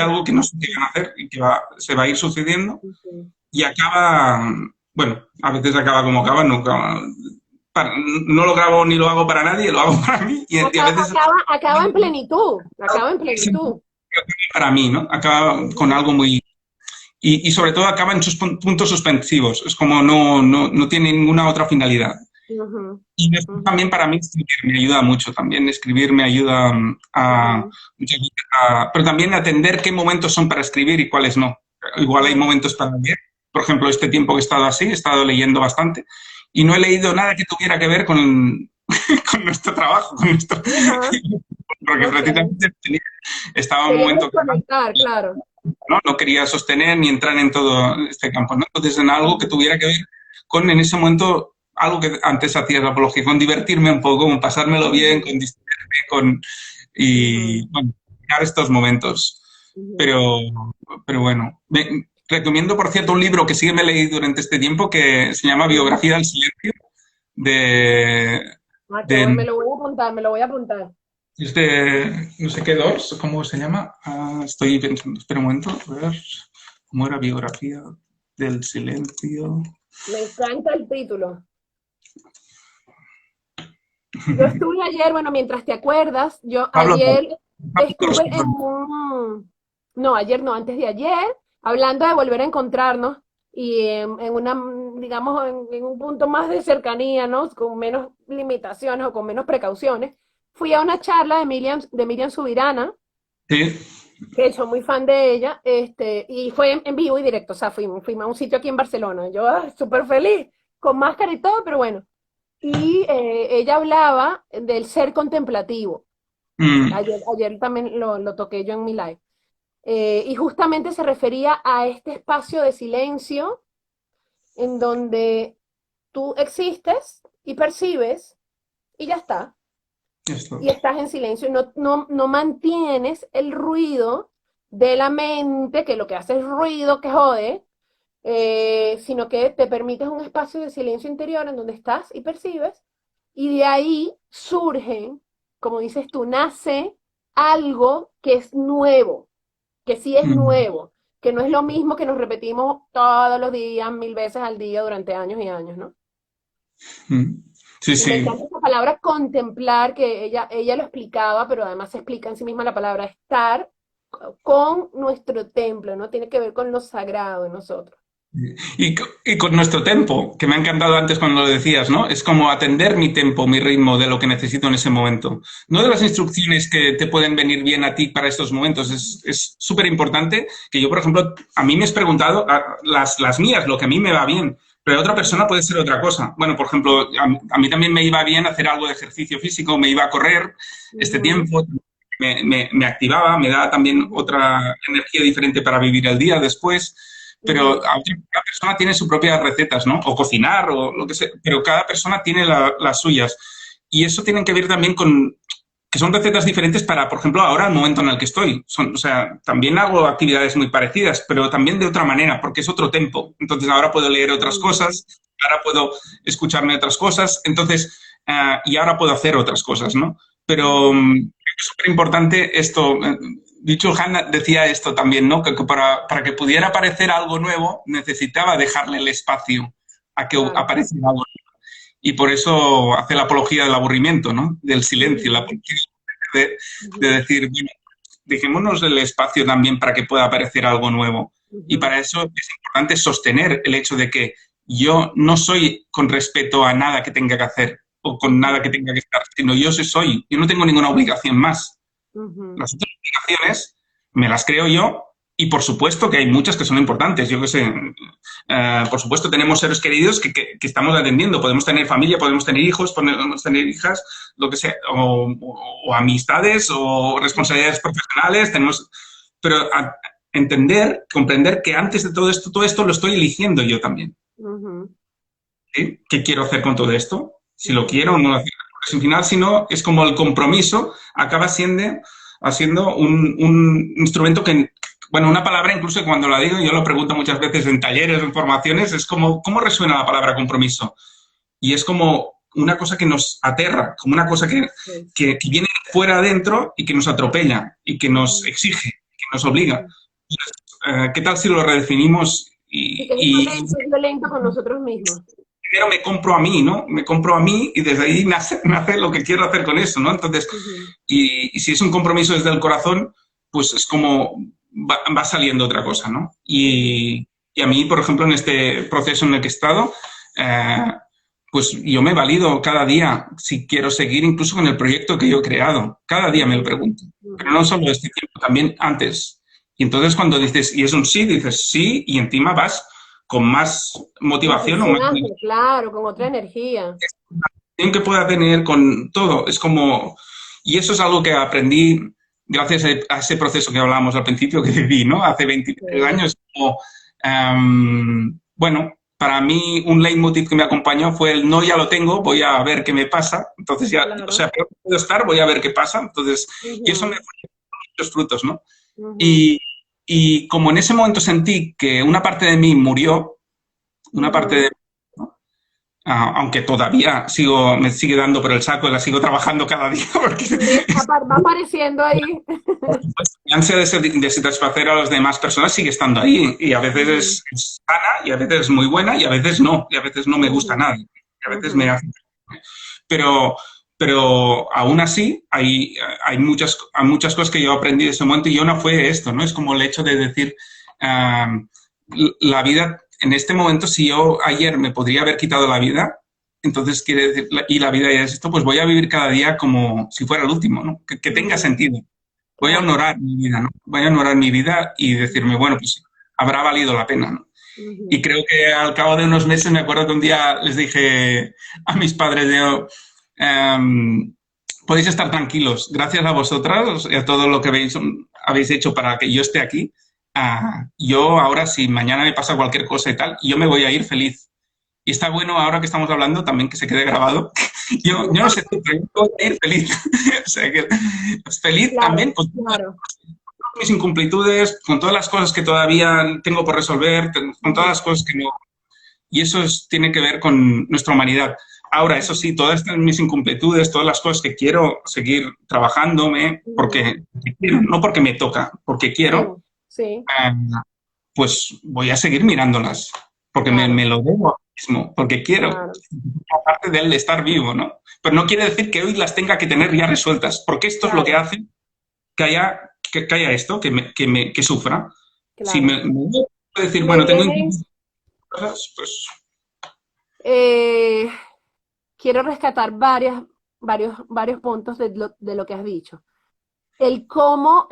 algo que no sé qué van a hacer y que se va a ir sucediendo ujú. y acaba, bueno, a veces acaba como acaba, no acaba, no lo grabo ni lo hago para nadie, lo hago para mí y a veces Acaba en plenitud, acaba en plenitud. para mí, ¿no? Acaba con algo muy... Y sobre todo acaba en sus puntos suspensivos. Es como no tiene ninguna otra finalidad. Ujú, Y después ujú, también para mí escribir me ayuda mucho. También escribir me ayuda a, ujú, muchas veces pero también a atender qué momentos son para escribir y cuáles no. Igual hay claro. momentos para leer. Por ejemplo, este tiempo que he estado así, he estado leyendo bastante y no he leído nada que tuviera que ver con, con nuestro trabajo, con nuestro... Ajá, porque ok. precisamente estaba un Querías momento que desconectar, claro. no quería sostener ni entrar en todo este campo, ¿no? Entonces, en algo que Ujú, tuviera que ver con, en ese momento, algo que antes hacía la apología, con divertirme un poco, con pasármelo bien, ujú, con distraerme, con... ujú, Y, bueno, crear estos momentos. ujú. Pero, pero bueno, recomiendo, por cierto, un libro que sí me leí durante este tiempo que se llama Ujú. Biografía del Silencio, de, Ah, qué bueno, me de lo voy a apuntar, me lo voy a apuntar. es de no sé qué Dors, ¿cómo se llama? Estoy pensando, espera un momento, a ver, ¿cómo era biografía del silencio? Me encanta el título. Yo estuve ayer, bueno, mientras te acuerdas, yo Pablo Dors. ayer Pablo Dors, estuve en perdón. un, no, ayer no, antes de ayer, hablando de volver a encontrarnos y en una, digamos, en un punto más de cercanía, ¿no? Con menos limitaciones o con menos precauciones, fui a una charla de Miriam Subirana, Sí, que soy muy fan de ella, y fue en vivo y directo, o sea, fuimos a un sitio aquí en Barcelona, yo súper feliz, con máscara y todo, pero bueno. Y ella hablaba del ser contemplativo. mm, Ayer también lo toqué yo en mi live. Y justamente se refería a este espacio de silencio en donde tú existes y percibes y ya está. esto. Y estás en silencio y no mantienes el ruido de la mente, que lo que hace es ruido que jode, sino que te permites un espacio de silencio interior en donde estás y percibes, y de ahí surgen, como dices tú, nace algo que es nuevo, que sí es Mm, nuevo, que no es lo mismo que nos repetimos todos los días, 1000 veces al día durante años y años, ¿no? mm. Sí, Y me sí. encanta esa palabra contemplar, que ella lo explicaba, pero además se explica en sí misma la palabra estar con nuestro templo, ¿no? Tiene que ver con lo sagrado en nosotros. Y con nuestro tempo, que me ha encantado antes cuando lo decías, ¿no? Es como atender mi tempo, mi ritmo de lo que necesito en ese momento. No de las instrucciones que te pueden venir bien a ti para estos momentos. Es súper importante que yo, por ejemplo, a mí me has preguntado las mías, lo que a mí me va bien, pero a otra persona puede ser otra cosa. Bueno, por ejemplo, a mí también me iba bien hacer algo de ejercicio físico, me iba a correr este Ujú, tiempo, me activaba, me daba también ujú, otra energía diferente para vivir el día después, pero ujú. cada persona tiene sus propias recetas, ¿no? O cocinar o lo que sea, pero cada persona tiene las suyas. Y eso tiene que ver también con que son recetas diferentes para, por ejemplo, ahora el momento en el que estoy. O sea, también hago actividades muy parecidas, pero también de otra manera, porque es otro tempo. Entonces ahora puedo leer otras Ujú, cosas, ahora puedo escucharme otras cosas, entonces, y ahora puedo hacer otras cosas, ¿no? Pero ujú, es súper importante esto. Dicho Han decía esto también, ¿no? Que para que pudiera aparecer algo nuevo necesitaba dejarle el espacio a que claro. apareciera algo. Y por eso hace la apología del aburrimiento, ¿no? Del silencio, la Ujú, apología de, de ujú, decir, bueno, dejémonos el espacio también para que pueda aparecer algo nuevo. Y ujú, para eso es importante sostener el hecho de que yo no soy con respeto a nada que tenga que hacer o con nada que ujú, tenga que estar, sino yo soy. Yo no tengo ninguna obligación más. ujú, Las otras obligaciones me las creo yo y por supuesto que hay muchas que son importantes. Yo qué sé, por supuesto tenemos seres queridos que estamos atendiendo. Podemos tener familia, podemos tener hijos, podemos tener hijas, lo que sea, o amistades o responsabilidades profesionales. Pero entender, comprender que antes de todo esto lo estoy eligiendo yo también. ujú, ¿Sí? ¿Qué quiero hacer con todo esto? Si lo ujú. quiero o no lo quiero. Porque al final, si no, es como el compromiso acaba siendo un instrumento que, bueno, una palabra incluso cuando la digo, yo lo pregunto muchas veces en talleres, en formaciones, es como, ¿cómo resuena la palabra compromiso? Y es como una cosa que nos aterra, como una cosa Sí. que viene fuera adentro y que nos atropella y que nos Ujú, exige, que nos obliga. ujú. ¿Qué tal si lo redefinimos Y que es violento con nosotros mismos. primero me compro a mí, ¿no? Me compro a mí y desde ahí nace lo que quiero hacer con eso, ¿no? Entonces, Ujú, y si es un compromiso desde el corazón, pues es como va saliendo otra cosa, ¿no? ujú. Y a mí, por ejemplo, en este proceso en el que he estado, eh, pues yo me valido cada día si quiero seguir incluso con el proyecto que yo he creado. Cada día me lo Ujú, pregunto. Pero ujú. no solo este tiempo, también antes. Y entonces cuando dices, y es un sí, dices sí, y encima vas con más motivación o más Entusiasmo, claro, con otra energía. motivación que pueda tener con todo. Es como, y eso es algo que aprendí gracias a ese proceso que hablábamos al principio que viví, ¿no? Hace 23 Sí, años, como, bueno, para mí un leitmotiv que me acompañó fue el no ya lo tengo, voy a ver qué me pasa. Entonces ya, o claro. sea, peor que puedo estar, voy a ver qué pasa. Entonces, y eso me Ujú, fue muchos frutos, ¿no? ujú, Y, y como en ese momento sentí que una parte de mí murió, una parte ujú. de, ¿no? Aunque todavía me sigue dando por el saco, la sigo trabajando cada día, porque Sí, va apareciendo ahí. la ansia de satisfacer a las demás personas sigue estando ahí, y a veces Ujú, es sana, y a veces es muy buena, y a veces no me gusta ujú, nada, y a veces ujú, me hace. Pero, pero aún así hay muchas cosas que yo aprendí de ese momento, y una fue esto, ¿no? Es como el hecho de decir, um, la vida, en este momento, si yo ayer me podría haber quitado la vida, entonces quiere decir, y la vida es esto, pues voy a vivir cada día como si fuera el último, ¿no? Que tenga ujú. sentido. Voy a Claro. honorar mi vida, ¿no? Voy a honorar mi vida y decirme, Ujú, bueno, pues habrá valido la pena, ¿no? Y ujú. creo que al cabo de unos meses me acuerdo que un día les dije a mis padres, yo, em, podéis estar tranquilos, gracias a vosotras y a todo lo que habéis hecho para que yo esté aquí. Yo ahora, si mañana me pasa cualquier cosa y tal, yo me voy a ir feliz. Y está bueno ahora que estamos hablando también que se quede grabado. Yo no sé, tú, pero yo voy a ir feliz. O sea, que, pues, feliz también Claro, con claro. mis incomplitudes, con todas las cosas que todavía tengo por resolver, con todas las Ujú, cosas que no, y eso tiene que ver con nuestra humanidad. Ahora, eso ujú, sí, todas estas mis incomplitudes, todas las cosas que quiero seguir trabajándome, ujú. porque quiero, no porque me toca, porque Sí, quiero, sí, eh, pues voy a seguir mirándolas, porque claro, me lo debo a mí mismo, porque quiero, claro, aparte del estar vivo, ¿no? Pero no quiere decir que hoy las tenga que tener ya resueltas, porque esto es lo que claro, hace que haya esto, que sufra. Si claro. me puedo decir, Me bueno, tengo viene, cosas, pues eh, quiero rescatar varios puntos de lo que has dicho. El cómo,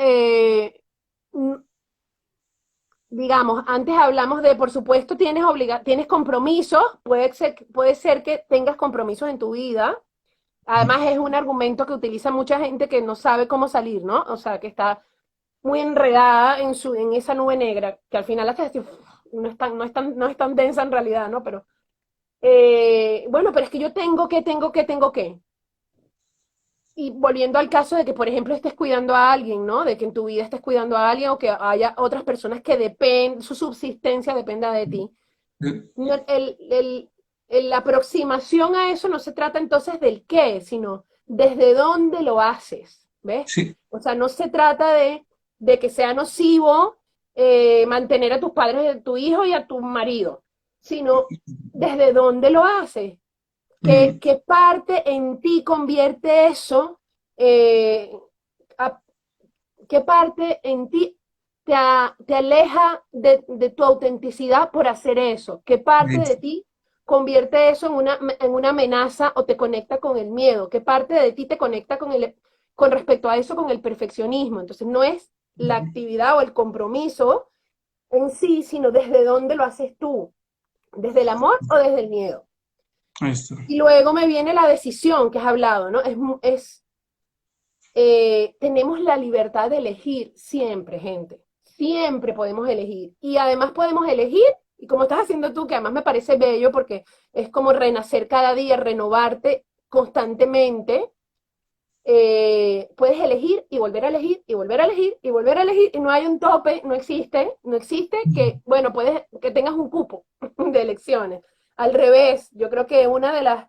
digamos, antes hablamos de, por supuesto, tienes compromisos, puede ser que tengas compromisos en tu vida. Además, es un argumento que utiliza mucha gente que no sabe cómo salir, ¿no? O sea, que está muy enredada en esa nube negra, que al final hace decir, no es tan densa en realidad, ¿no? Pero, bueno, pero es que yo tengo que. Y volviendo al caso de que, por ejemplo, estés cuidando a alguien, ¿no? De que en tu vida estés cuidando a alguien o que haya otras personas que su subsistencia dependa de ti. No, la aproximación a eso no se trata entonces del qué, sino desde dónde lo haces, ¿ves? sí. O sea, no se trata de que sea nocivo mantener a tus padres, a tu hijo y a tu marido, sino desde dónde lo haces. ¿Qué, Mm, qué parte en ti convierte eso? eh, a- ¿Qué parte en ti te aleja de tu autenticidad por hacer eso? ¿Qué parte de ti convierte eso en una amenaza o te conecta con el miedo? ¿Qué parte de ti te conecta con respecto a eso, con el perfeccionismo? Entonces, no es la actividad o el compromiso en sí, sino desde dónde lo haces tú, desde el amor o desde el miedo. esto. Y luego me viene la decisión que has hablado, ¿no? Tenemos la libertad de elegir siempre, gente. Siempre podemos elegir. Y además podemos elegir, y como estás haciendo tú, que además me parece bello porque es como renacer cada día, renovarte constantemente, puedes elegir y volver a elegir y volver a elegir y volver a elegir y no hay un tope, no existe que, bueno, puedes que tengas un cupo de elecciones. Al revés, yo creo que una de las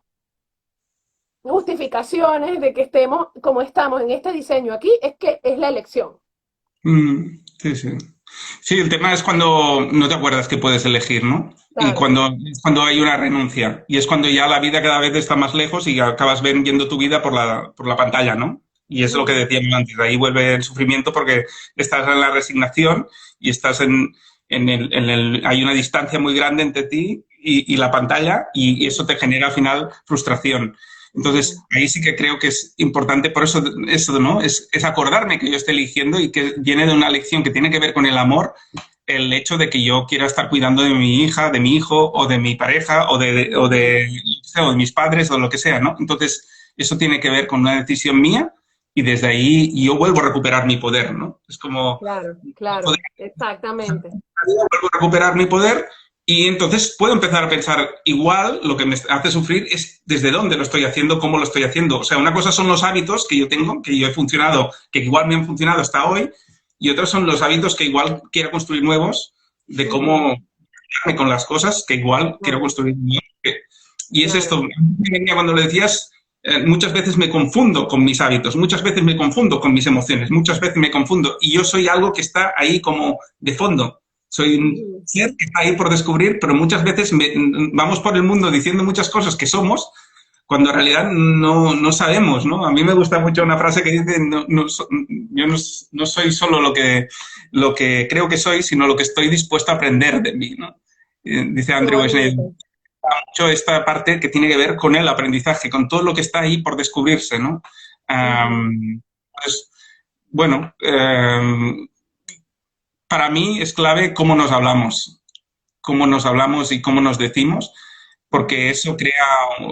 justificaciones de que estemos como estamos en este diseño aquí es que es la elección. Sí, sí. Sí, el tema es cuando no te acuerdas que puedes elegir, ¿no? Y Claro. cuando hay una renuncia. Y es cuando ya la vida cada vez está más lejos y acabas viendo tu vida por la pantalla, ¿no? Y es lo que Ujú. decíamos antes. Ahí vuelve el sufrimiento porque estás en la resignación y estás hay una distancia muy grande entre ti y la pantalla y eso te genera al final frustración. Entonces, Ujú. ahí sí que creo que es importante, por eso, ¿no? Es acordarme que yo estoy eligiendo y que viene de una lección que tiene que ver con el amor, el hecho de que yo quiera estar cuidando de mi hija, de mi hijo, o de mi pareja, Ujú. o de mis padres, o lo que sea, ¿no? Entonces, eso tiene que ver con una decisión mía y desde ahí yo vuelvo a recuperar mi poder, ¿no? Es como Claro, claro, exactamente. vuelvo a recuperar mi poder y entonces puedo empezar a pensar, igual lo que me hace sufrir es desde dónde lo estoy haciendo, cómo lo estoy haciendo. O sea, una cosa son los hábitos que yo tengo, que yo he funcionado, que igual me han funcionado hasta hoy, y otros son los hábitos que igual quiero construir nuevos, de Ujú. cómo con las cosas que igual quiero Claro, construir. Y es claro. esto, cuando lo decías, muchas veces me confundo con mis hábitos, muchas veces me confundo con mis emociones, muchas veces me confundo y yo soy algo que está ahí como de fondo. Soy un Ujú. ser que está ahí por descubrir, pero muchas veces vamos por el mundo diciendo muchas cosas que somos cuando en realidad no sabemos, ¿no? A mí me gusta mucho una frase que dice, yo no soy solo lo que creo que soy, sino lo que estoy dispuesto a aprender de mí, ¿no? Dice Qué Andrew Weissney, bonito. mucho esta parte que tiene que ver con el aprendizaje, con todo lo que está ahí por descubrirse, ¿no? Ujú. Pues, bueno, para mí es clave cómo nos hablamos y cómo nos decimos, porque Ujú. eso crea,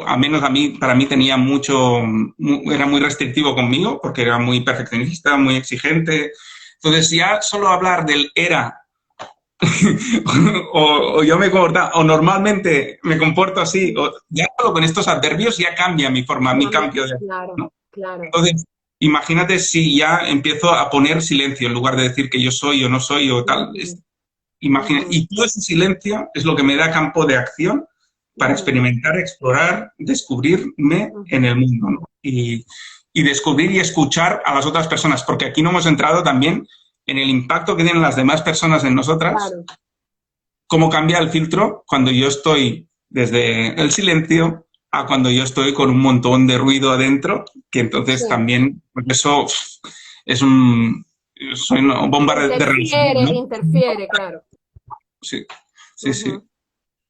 al menos a mí, para mí tenía era muy restrictivo conmigo, porque era muy perfeccionista, muy exigente. Entonces ya solo hablar del era o yo me comporto, o normalmente me comporto así, o ya solo con estos adverbios ya cambia mi forma, mi cambio de acción, Claro, ¿no? claro. Entonces, imagínate si ya empiezo a poner silencio en lugar de decir que yo soy o no soy o tal. Ujú. Ujú. Y todo ese silencio es lo que me da campo de acción para Ujú. experimentar, explorar, descubrirme en Ujú. el mundo, ¿no? Y descubrir y escuchar a las otras personas, porque aquí no hemos entrado también en el impacto que tienen las demás personas en nosotras, Claro. cómo cambia el filtro cuando yo estoy desde el silencio a cuando yo estoy con un montón de ruido adentro, que entonces Sí. también, pues eso es un, soy una bomba de relación, Interfiere, ¿no? interfiere, claro. Sí, sí, sí. Ujú.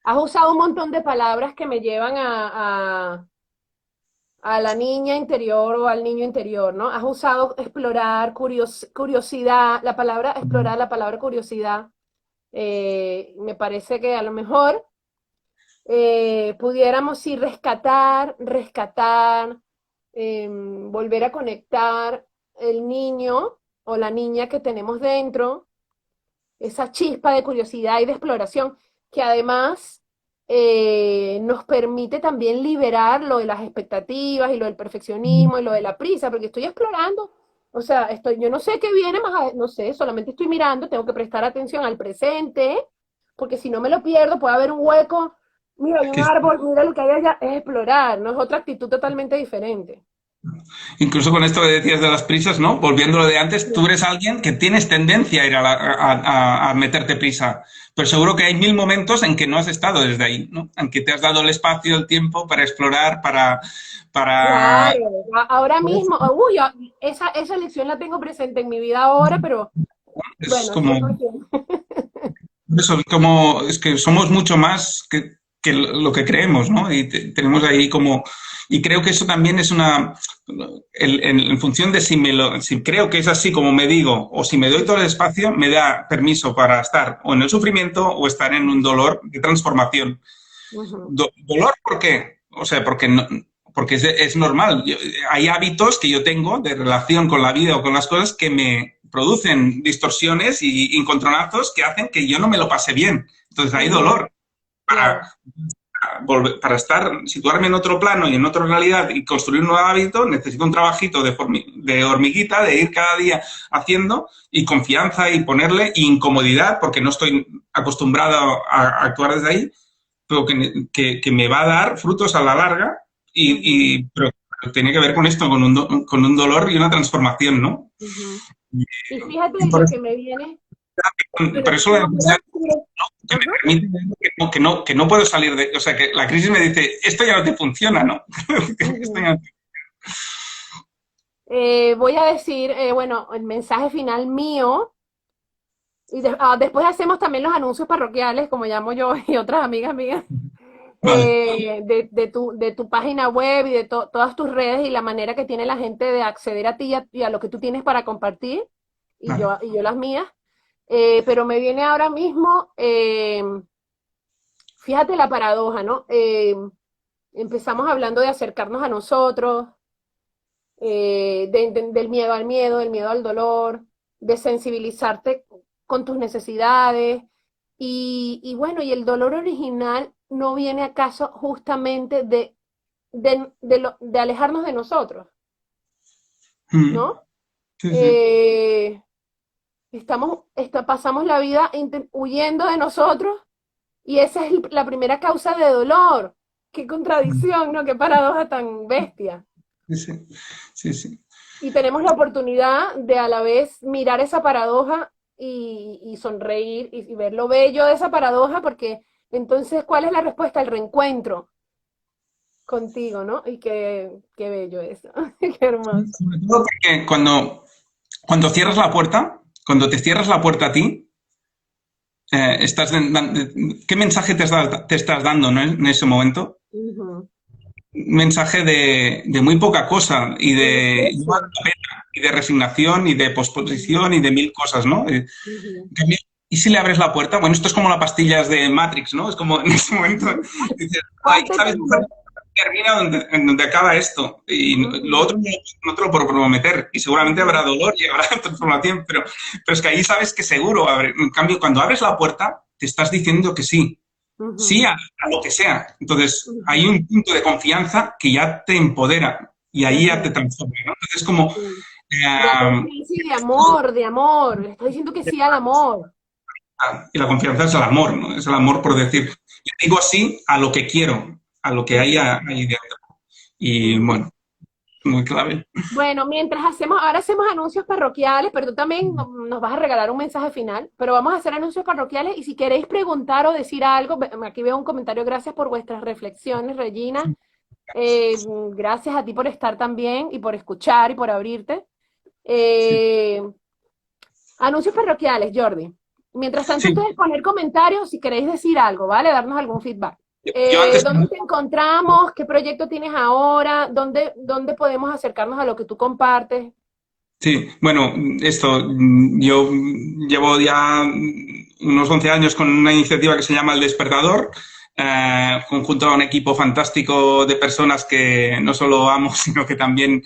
Has usado un montón de palabras que me llevan a la niña interior o al niño interior, ¿no? Has usado explorar, curiosidad, la palabra explorar, la palabra curiosidad. Me parece que a lo mejor pudiéramos sí rescatar, volver a conectar el niño o la niña que tenemos dentro, esa chispa de curiosidad y de exploración, que además nos permite también liberar lo de las expectativas y lo del perfeccionismo y lo de la prisa, porque estoy explorando, o sea, yo no sé qué viene no sé, solamente estoy mirando, tengo que prestar atención al presente, porque si no me lo pierdo, puede haber un hueco, mira, hay un Que árbol, mira lo que hay allá, es explorar, no es otra actitud totalmente diferente. incluso con esto que decías de las prisas, ¿no? Volviendo a lo de antes, tú Sí. eres alguien que tienes tendencia a ir a meterte prisa, pero seguro que hay mil momentos en que no has estado desde ahí, ¿no? En que te has dado el espacio, el tiempo para explorar, para... Claro, ahora mismo, uy, esa lección la tengo presente en mi vida ahora, pero Es bueno, como 100%. eso, es como, es que somos mucho más que lo que creemos, ¿no? Y tenemos ahí como, y creo que eso también es en función de si creo que es así como me digo, o si me doy todo el espacio, me da permiso para estar o en el sufrimiento o estar en un dolor de transformación. Ujú. ¿Dolor por qué? O sea, porque es normal. Hay hábitos que yo tengo de relación con la vida o con las cosas que me producen distorsiones y encontronazos que hacen que yo no me lo pase bien. Entonces hay Ujú. dolor. Para, Claro. para situarme en otro plano y en otra realidad y construir un nuevo hábito, necesito un trabajito de hormiguita, de ir cada día haciendo y confianza y ponerle incomodidad porque no estoy acostumbrado a actuar desde ahí, pero que me va a dar frutos a la larga, Ujú. pero tiene que ver con esto, con un dolor y una transformación, ¿no? Ujú. Y, Y fíjate y por lo eso, que me viene. Pero eso la necesidad que me Ajá. permite que no puedo salir de... O sea, que la crisis me dice, esto ya no te funciona, ¿no? Esto Ujú. ya no Voy a decir, bueno, el mensaje final mío, y después hacemos también los anuncios parroquiales, como llamo yo y otras amigas mías, Vale. de tu página web y de todas tus redes y la manera que tiene la gente de acceder a ti y a lo que tú tienes para compartir, Vale. y yo las mías. Pero me viene ahora mismo, fíjate la paradoja, ¿no? Empezamos hablando de acercarnos a nosotros, del miedo, del miedo al dolor, de sensibilizarte con tus necesidades. Y bueno, y el dolor original no viene acaso justamente de alejarnos de nosotros, Mm. ¿no? Sí, sí. Eh, pasamos la vida huyendo de nosotros y esa es la primera causa de dolor. Qué Mm. contradicción, ¿no? Qué paradoja tan bestia. Sí, sí. Sí, sí. Y tenemos la oportunidad de a la vez mirar esa paradoja y sonreír y ver lo bello de esa paradoja, porque entonces, ¿cuál es la respuesta? El reencuentro contigo, ¿no? Y qué bello eso, qué hermoso. Sobre todo porque cuando cierras la puerta, cuando te cierras la puerta a ti, ¿qué mensaje te estás dando, ¿no? En ese momento? Ujú. Un mensaje de muy poca cosa Eso. y de resignación y de posposición y de mil cosas, ¿no? Ujú. En cambio, ¿y si le abres la puerta? Bueno, esto es como las pastillas de Matrix, ¿no? Es como en ese momento dices, ay, Ponte ¿sabes? tú. Termina en donde acaba esto. Y lo Ujú. otro no te lo puedo prometer. Y seguramente habrá Ujú. dolor y habrá transformación, pero es que ahí sabes que seguro. En cambio, cuando abres la puerta, te estás diciendo que sí. Sí Ujú. a lo que sea. Entonces, hay Ujú. un punto de confianza que ya te empodera y ahí ya te Ujú. transforma, ¿no? Entonces, como Sí. De eh, apertenencia y de amor, de amor. Le estoy diciendo que sí al amor. y la confianza es el amor, ¿no? Es el amor por decir, yo digo sí a lo que quiero, a lo que hay Ujú. ahí dentro. Y Ujú. bueno, muy clave. Bueno, ahora hacemos anuncios parroquiales, pero tú también nos vas a regalar un mensaje final, pero vamos a hacer anuncios parroquiales y si queréis preguntar o decir algo, aquí veo un comentario, gracias por vuestras reflexiones, Regina. Gracias a ti por estar también y por escuchar y por abrirte. Sí, Eh, Anuncios parroquiales, Jordi. Mientras tanto, sí. ustedes poner comentarios si queréis decir algo, ¿vale? Darnos algún feedback. Yo antes, ¿Dónde te encontramos? ¿Qué proyecto tienes ahora? ¿Dónde podemos acercarnos a lo que tú compartes? sí, bueno, esto, yo llevo ya unos 11 años con una iniciativa que se llama El Despertador, junto a un equipo fantástico de personas que no solo amo, sino que también,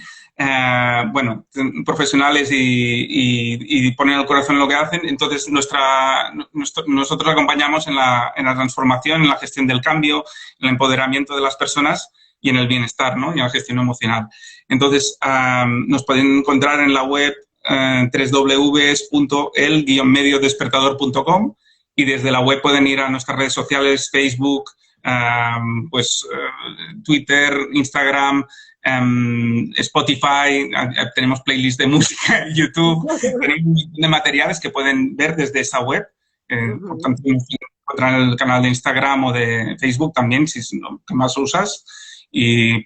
bueno, profesionales y ponen el corazón en lo que hacen. Entonces, nosotros acompañamos en la transformación, en la gestión del cambio, en el empoderamiento de las personas y en el bienestar, ¿no? Y en la gestión emocional. Entonces, nos pueden encontrar en la web www.el-mediodespertador.com y desde la web pueden ir a nuestras redes sociales, Facebook, pues Twitter, Instagram, Spotify, tenemos playlists de música en YouTube, tenemos un montón de materiales que pueden ver desde esa web. Por Ujú. tanto, encontrar el canal de Instagram o de Facebook también, si es lo que más usas.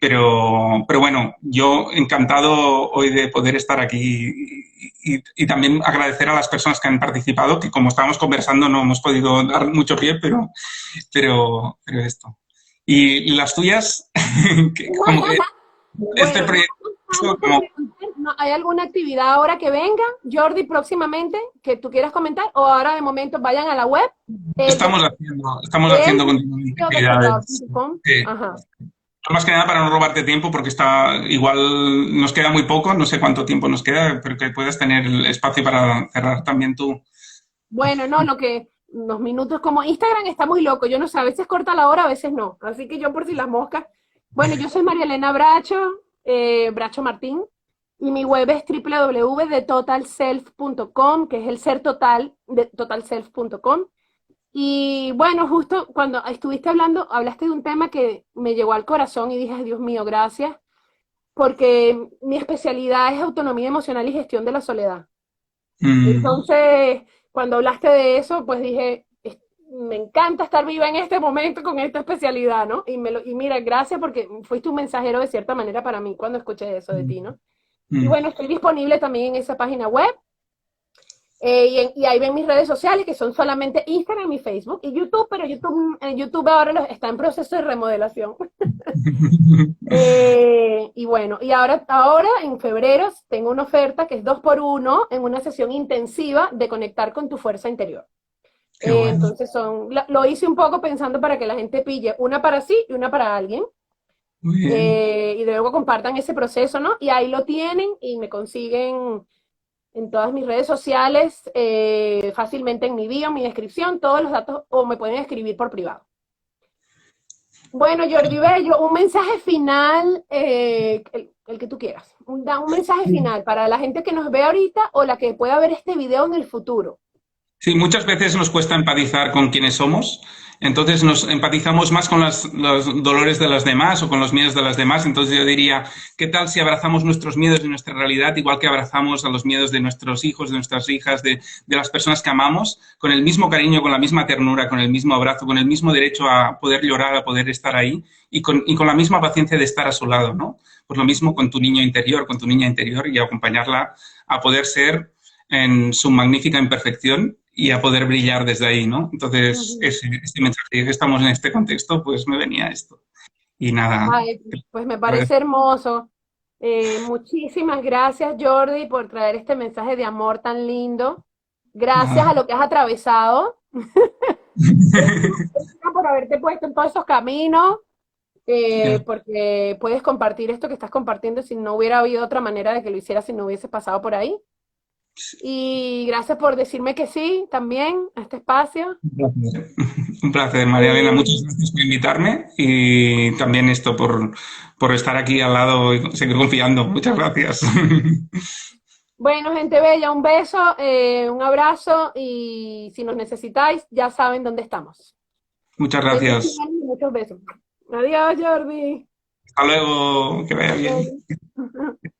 Pero bueno, yo encantado hoy de poder estar aquí y también agradecer a las personas que han participado, que como estábamos conversando no hemos podido dar mucho pie, pero esto. Y las tuyas, como este Bueno, no, proyecto, no te como pregunté, ¿hay alguna actividad ahora que venga, Jordi, próximamente, que tú quieras comentar? O ahora de momento vayan a la web, el, des- estamos el haciendo continuamente actividades. despertador.com. Ajá. Más que nada para no robarte tiempo, porque está igual nos queda muy poco, no sé cuánto tiempo nos queda, pero que puedas tener el espacio para cerrar también tú. Bueno, no, los minutos como Instagram está muy loco, yo no sé, a veces corta la hora, a veces no. Así que yo por si las moscas. Bueno, yo soy María Elena Bracho, Bracho Martín, y mi web es www.totalself.com, que es el ser total de totalself.com. Y bueno, justo cuando estuviste hablando, hablaste de un tema que me llegó al corazón y dije, "Ay, Dios mío, gracias, porque mi especialidad es autonomía emocional y gestión de la soledad. Mm, Entonces, cuando hablaste de eso, pues dije, me encanta estar viva en este momento con esta especialidad, ¿no? Y mira, gracias porque fuiste un mensajero de cierta manera para mí cuando escuché eso de ti, ¿no? Y Mm. bueno, estoy disponible también en esa página web. Y ahí ven mis redes sociales, que son solamente Instagram y Facebook y YouTube, pero YouTube ahora está en proceso de remodelación. Y bueno, y ahora en febrero tengo una oferta que es 2 por 1 en una sesión intensiva de conectar con tu fuerza interior. Qué bueno. Entonces lo hice un poco pensando para que la gente pille una para sí y una para alguien. Muy bien. Y luego compartan ese proceso, ¿no? Y ahí lo tienen y me consiguen en todas mis redes sociales, fácilmente en mi bio, en mi descripción, todos los datos, o me pueden escribir por privado. Bueno, Jordi Bello, un mensaje final, el que tú quieras. Da un mensaje final para la gente que nos ve ahorita o la que pueda ver este video en el futuro. Sí, muchas veces nos cuesta empatizar con quienes somos, entonces nos empatizamos más con los dolores de las demás o con los miedos de las demás, entonces yo diría, ¿qué tal si abrazamos nuestros miedos y nuestra realidad igual que abrazamos a los miedos de nuestros hijos, de nuestras hijas, de las personas que amamos, con el mismo cariño, con la misma ternura, con el mismo abrazo, con el mismo derecho a poder llorar, a poder estar ahí y con la misma paciencia de estar a su lado, ¿no? Pues lo mismo con tu niño interior, con tu niña interior y acompañarla a poder ser en su magnífica imperfección y a poder brillar desde ahí, ¿no? Entonces, Ujú. este mensaje, que estamos en este contexto, pues me venía esto. Y nada, Ay, pues me parece hermoso. Muchísimas gracias, Jordi, por traer este mensaje de amor tan lindo. Gracias a nada. lo que has atravesado. Gracias por haberte puesto en todos esos caminos, porque puedes compartir esto que estás compartiendo si no hubiera habido otra manera de que lo hicieras si no hubiese pasado por ahí. Y gracias por decirme que sí también a este espacio. Un placer, María Elena. Muchas Eh, gracias por invitarme y también esto por estar aquí al lado y seguir confiando. Muchas gracias. bueno, gente bella, un beso, un abrazo y si nos necesitáis, ya saben dónde estamos. Muchas gracias. Bendiciones y muchos besos. Adiós, Jordi. Hasta luego, que vaya bien. Adiós.